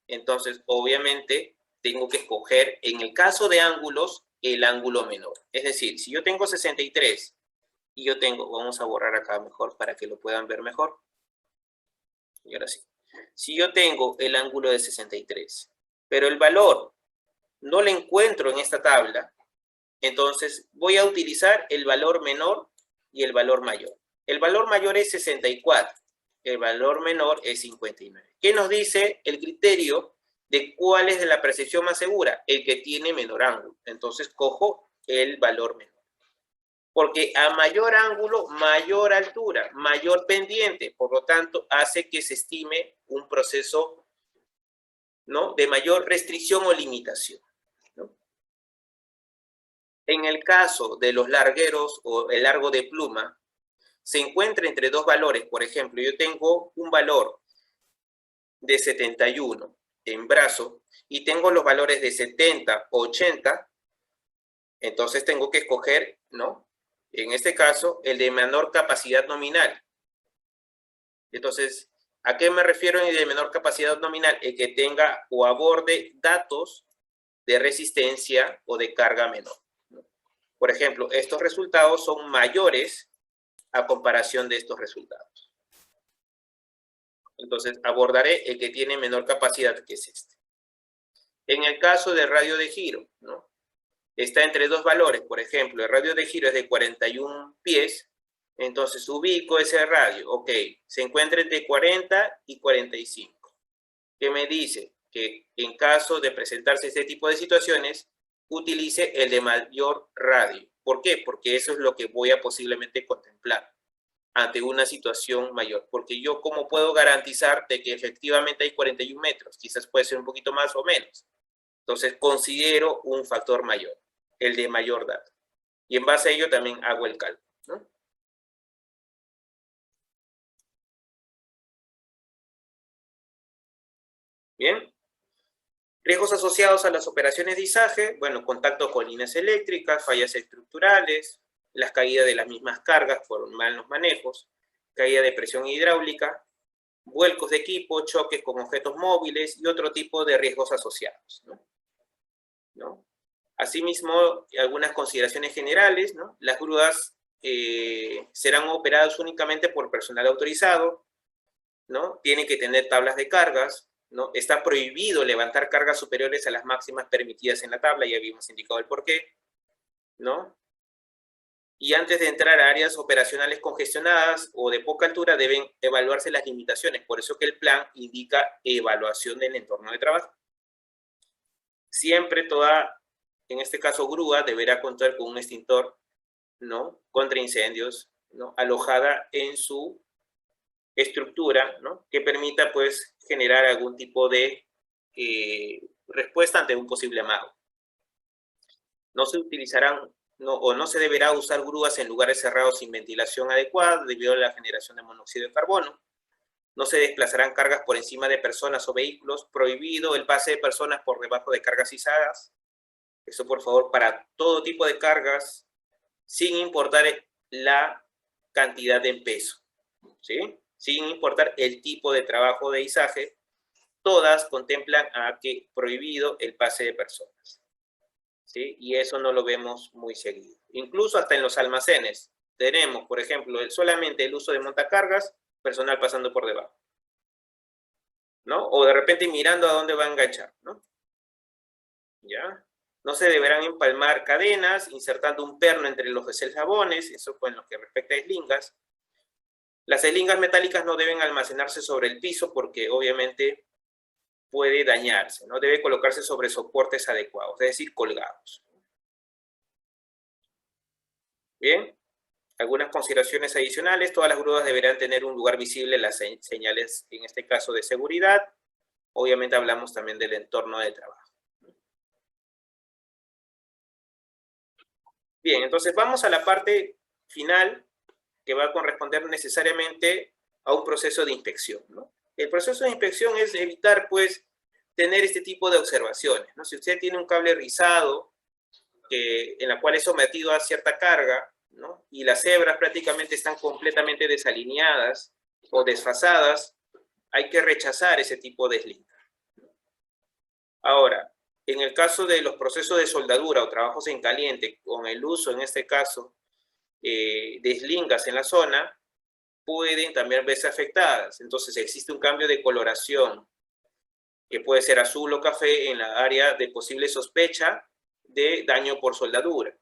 entonces obviamente tengo que escoger, en el caso de ángulos, el ángulo menor. Es decir, si yo tengo 63 y yo tengo, vamos a borrar acá mejor para que lo puedan ver mejor. Y ahora sí. Si yo tengo el ángulo de 63, pero el valor no lo encuentro en esta tabla, entonces voy a utilizar el valor menor y el valor mayor. El valor mayor es 64, el valor menor es 59. ¿Qué nos dice el criterio de cuál es la percepción más segura? El que tiene menor ángulo. Entonces cojo el valor menor. Porque a mayor ángulo, mayor altura, mayor pendiente, por lo tanto, hace que se estime un proceso, ¿no?, de mayor restricción o limitación, ¿no? En el caso de los largueros o el largo de pluma, se encuentra entre dos valores. Por ejemplo, yo tengo un valor de 71 en brazo y tengo los valores de 70, 80, entonces tengo que escoger, ¿no?, en este caso, el de menor capacidad nominal. Entonces, ¿a qué me refiero en el de menor capacidad nominal? El que tenga o aborde datos de resistencia o de carga menor, ¿no? Por ejemplo, estos resultados son mayores a comparación de estos resultados. Entonces, abordaré el que tiene menor capacidad, que es este. En el caso del radio de giro, ¿no?, está entre dos valores. Por ejemplo, el radio de giro es de 41 pies, entonces ubico ese radio. Ok, se encuentra entre 40 y 45. ¿Qué me dice? Que en caso de presentarse este tipo de situaciones, utilice el de mayor radio. ¿Por qué? Porque eso es lo que voy a posiblemente contemplar ante una situación mayor. Porque yo, ¿cómo puedo garantizar de que efectivamente hay 41 metros? Quizás puede ser un poquito más o menos. Entonces, considero un factor mayor, el de mayor dato. Y en base a ello también hago el cálculo, ¿no? Bien. Riesgos asociados a las operaciones de izaje, bueno, contacto con líneas eléctricas, fallas estructurales, las caídas de las mismas cargas por malos manejos, caída de presión hidráulica, vuelcos de equipo, choques con objetos móviles y otro tipo de riesgos asociados, ¿no? Asimismo, algunas consideraciones generales, ¿no? Las grúas serán operadas únicamente por personal autorizado, ¿no? Tienen que tener tablas de cargas, ¿no? Está prohibido levantar cargas superiores a las máximas permitidas en la tabla, ya habíamos indicado el porqué, ¿no? Y antes de entrar a áreas operacionales congestionadas o de poca altura, deben evaluarse las limitaciones. Por eso que el plan indica evaluación del entorno de trabajo. Siempre toda, en este caso grúa, deberá contar con un extintor, ¿no?, contra incendios, ¿no?, alojada en su estructura, ¿no?, que permita, pues, generar algún tipo de respuesta ante un posible amago. No se utilizarán, o no se deberá usar grúas en lugares cerrados sin ventilación adecuada debido a la generación de monóxido de carbono. No se desplazarán cargas por encima de personas o vehículos. Prohibido el pase de personas por debajo de cargas izadas. Eso, por favor, para todo tipo de cargas, sin importar la cantidad en peso, ¿sí? Sin importar el tipo de trabajo de izaje, todas contemplan a que prohibido el pase de personas, ¿sí? Y eso no lo vemos muy seguido. Incluso hasta en los almacenes tenemos, por ejemplo, solamente el uso de montacargas, personal pasando por debajo, ¿no? O de repente mirando a dónde va a enganchar, ¿no? ¿Ya? No se deberán empalmar cadenas, insertando un perno entre los eslabones, eso fue en lo que respecta a eslingas. Las eslingas metálicas no deben almacenarse sobre el piso porque obviamente puede dañarse, ¿no? Debe colocarse sobre soportes adecuados, es decir, colgados. Bien, algunas consideraciones adicionales. Todas las grúas deberán tener un lugar visible en las señales, en este caso de seguridad. Obviamente hablamos también del entorno de trabajo. Bien, entonces vamos a la parte final que va a corresponder necesariamente a un proceso de inspección, ¿no? El proceso de inspección es evitar, pues, tener este tipo de observaciones, ¿no? Si usted tiene un cable rizado, en la cual es sometido a cierta carga, ¿no? Y las hebras prácticamente están completamente desalineadas o desfasadas, hay que rechazar ese tipo de slinga. Ahora, en el caso de los procesos de soldadura o trabajos en caliente, con el uso, en este caso, de slingas en la zona, pueden también verse afectadas. Entonces, existe un cambio de coloración, que puede ser azul o café en la área de posible sospecha de daño por soldadura,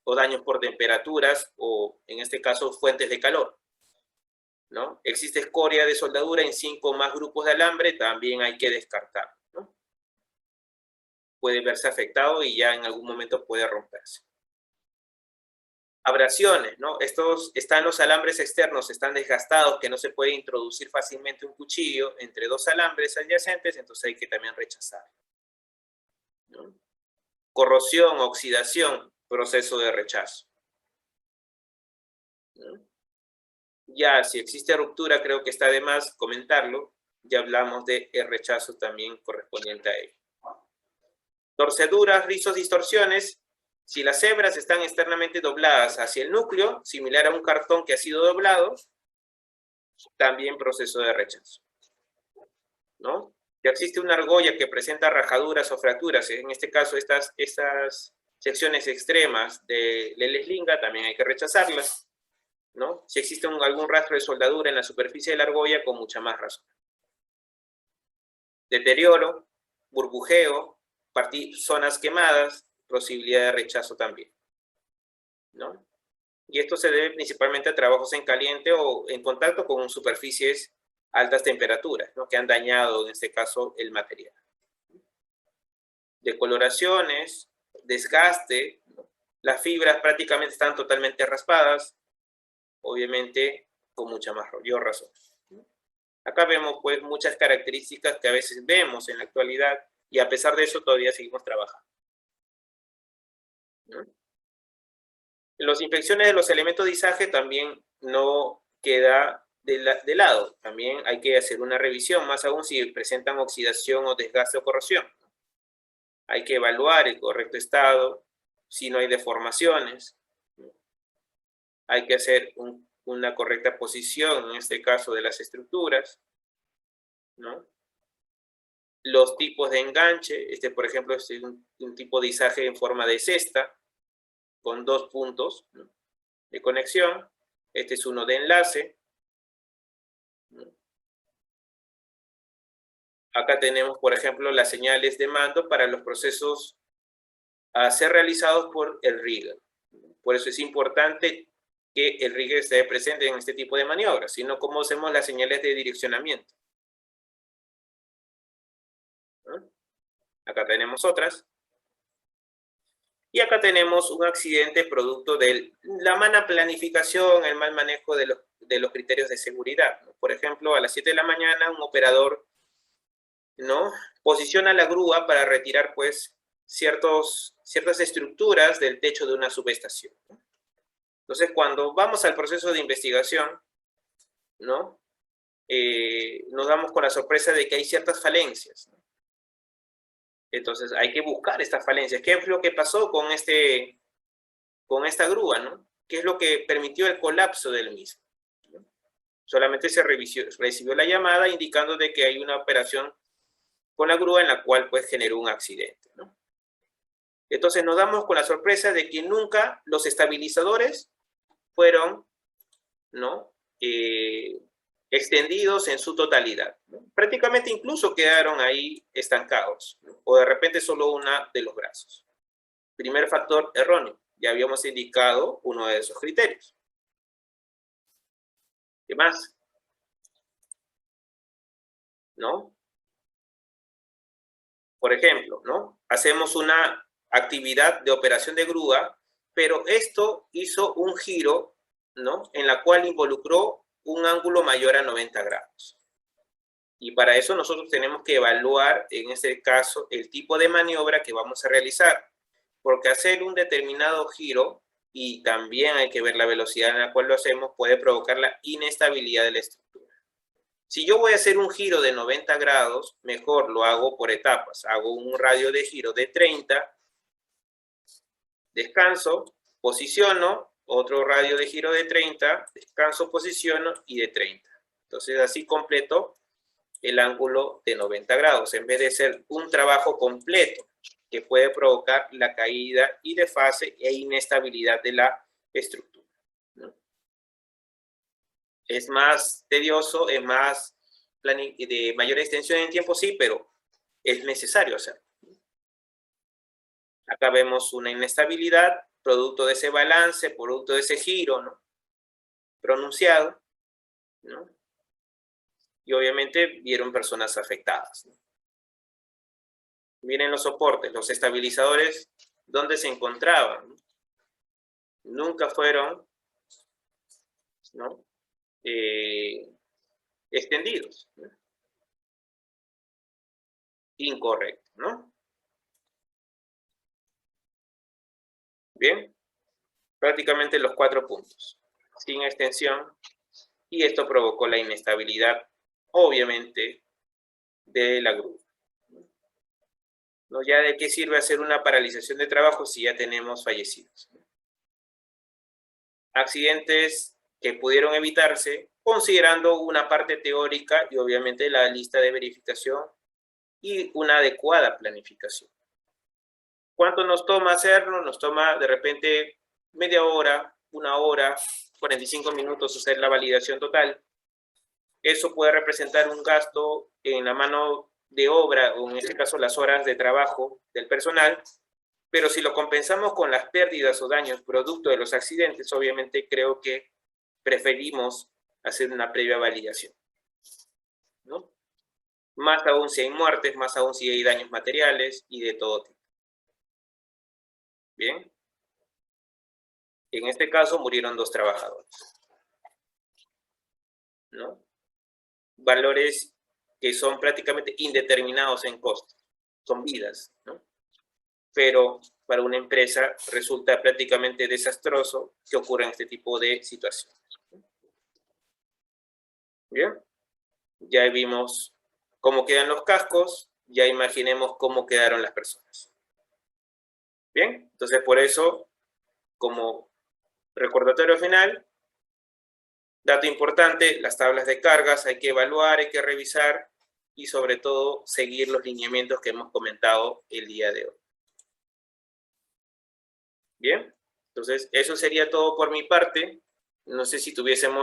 o daños por temperaturas, o en este caso, fuentes de calor, ¿no? Existe escoria de soldadura en 5 o más grupos de alambre, también hay que descartar, ¿no? Puede verse afectado y ya en algún momento puede romperse. Abrasiones, ¿no? Están los alambres externos, están desgastados, que no se puede introducir fácilmente un cuchillo entre 2 alambres adyacentes, entonces hay que también rechazar, ¿no? Corrosión, oxidación, proceso de rechazo, ¿no? Ya, si existe ruptura, creo que está de más comentarlo, ya hablamos de el rechazo también correspondiente a ello. Torceduras, rizos, distorsiones. Si las hebras están externamente dobladas hacia el núcleo, similar a un cartón que ha sido doblado, también proceso de rechazo, ¿no? Si existe una argolla que presenta rajaduras o fracturas, en este caso estas secciones extremas de la slinga, también hay que rechazarlas, ¿no? Si existe algún rastro de soldadura en la superficie de la argolla, con mucha más razón. Deterioro, burbujeo, zonas quemadas, posibilidad de rechazo también, ¿no? Y esto se debe principalmente a trabajos en caliente o en contacto con superficies a altas temperaturas, ¿no? Que han dañado, en este caso, el material. Decoloraciones, desgaste, ¿no? Las fibras prácticamente están totalmente raspadas, obviamente con mucha mayor razón. Acá vemos pues muchas características que a veces vemos en la actualidad y a pesar de eso todavía seguimos trabajando, ¿no? Las infecciones de los elementos de izaje también no queda de lado. También hay que hacer una revisión, más aún si presentan oxidación o desgaste o corrosión. Hay que evaluar el correcto estado, si no hay deformaciones. Hay que hacer una correcta posición, en este caso, de las estructuras, ¿no? Los tipos de enganche, por ejemplo, es un tipo de izaje en forma de cesta, con 2 puntos, ¿no?, de conexión. Este es uno de enlace, ¿no? Acá tenemos, por ejemplo, las señales de mando para los procesos a ser realizados por el rigger. Por eso es importante que el rigger esté presente en este tipo de maniobras, sino cómo hacemos las señales de direccionamiento, ¿no? Acá tenemos otras. Y acá tenemos un accidente producto de la mala planificación, el mal manejo de los criterios de seguridad, ¿no? Por ejemplo, a las 7 de la mañana un operador, ¿no?, posiciona la grúa para retirar pues ciertas estructuras del techo de una subestación, ¿no? Entonces, cuando vamos al proceso de investigación, ¿no?, nos damos con la sorpresa de que hay ciertas falencias, ¿no? Entonces, hay que buscar estas falencias. ¿Qué es lo que pasó con esta grúa, ¿no? ¿Qué es lo que permitió el colapso del mismo, ¿no? Solamente se recibió la llamada indicando de que hay una operación con la grúa en la cual pues generó un accidente, ¿no? Entonces nos damos con la sorpresa de que nunca los estabilizadores fueron, ¿no?, extendidos en su totalidad, ¿no? Prácticamente incluso quedaron ahí estancados, ¿no?, o de repente solo una de los brazos. Primer factor erróneo. Ya habíamos indicado uno de esos criterios. ¿Qué más? ¿No? Por ejemplo, ¿no?, hacemos una actividad de operación de grúa, pero esto hizo un giro, ¿no?, en la cual involucró un ángulo mayor a 90 grados. Y para eso nosotros tenemos que evaluar, en este caso, el tipo de maniobra que vamos a realizar. Porque hacer un determinado giro, y también hay que ver la velocidad en la cual lo hacemos, puede provocar la inestabilidad de la estructura. Si yo voy a hacer un giro de 90 grados, mejor lo hago por etapas. Hago un radio de giro de 30, descanso, posiciono, otro radio de giro de 30, descanso, posiciono y de 30. Entonces así completo el ángulo de 90 grados, en vez de ser un trabajo completo que puede provocar la caída y desfase e inestabilidad de la estructura, ¿no? Es más tedioso, es más de mayor extensión en tiempo, sí, pero es necesario hacerlo. Acá vemos una inestabilidad, producto de ese balance, producto de ese giro, ¿no?, pronunciado, ¿no? Y obviamente vieron personas afectadas, ¿no? Miren los soportes, los estabilizadores, ¿dónde se encontraban? Nunca fueron, ¿no?, extendidos, ¿no? Incorrecto, ¿no? Bien, prácticamente los 4 puntos, sin extensión, y esto provocó la inestabilidad, obviamente, de la grúa, ¿no? Ya de qué sirve hacer una paralización de trabajo si ya tenemos fallecidos, ¿no? Accidentes que pudieron evitarse considerando una parte teórica y obviamente la lista de verificación y una adecuada planificación. ¿Cuánto nos toma hacerlo? Nos toma de repente media hora, 1 hora, 45 minutos hacer la validación total. Eso puede representar un gasto en la mano de obra, o en este caso las horas de trabajo del personal, pero si lo compensamos con las pérdidas o daños producto de los accidentes, obviamente creo que preferimos hacer una previa validación, ¿no? Más aún si hay muertes, más aún si hay daños materiales y de todo tipo. Bien. En este caso murieron 2 trabajadores, ¿no? Valores que son prácticamente indeterminados en costos, son vidas, ¿no? Pero para una empresa resulta prácticamente desastroso que ocurran este tipo de situaciones. Bien, ya vimos cómo quedan los cascos, ya imaginemos cómo quedaron las personas. Bien, entonces por eso, como recordatorio final, dato importante, las tablas de cargas hay que evaluar, hay que revisar y sobre todo seguir los lineamientos que hemos comentado el día de hoy. Bien, entonces eso sería todo por mi parte. No sé si tuviésemos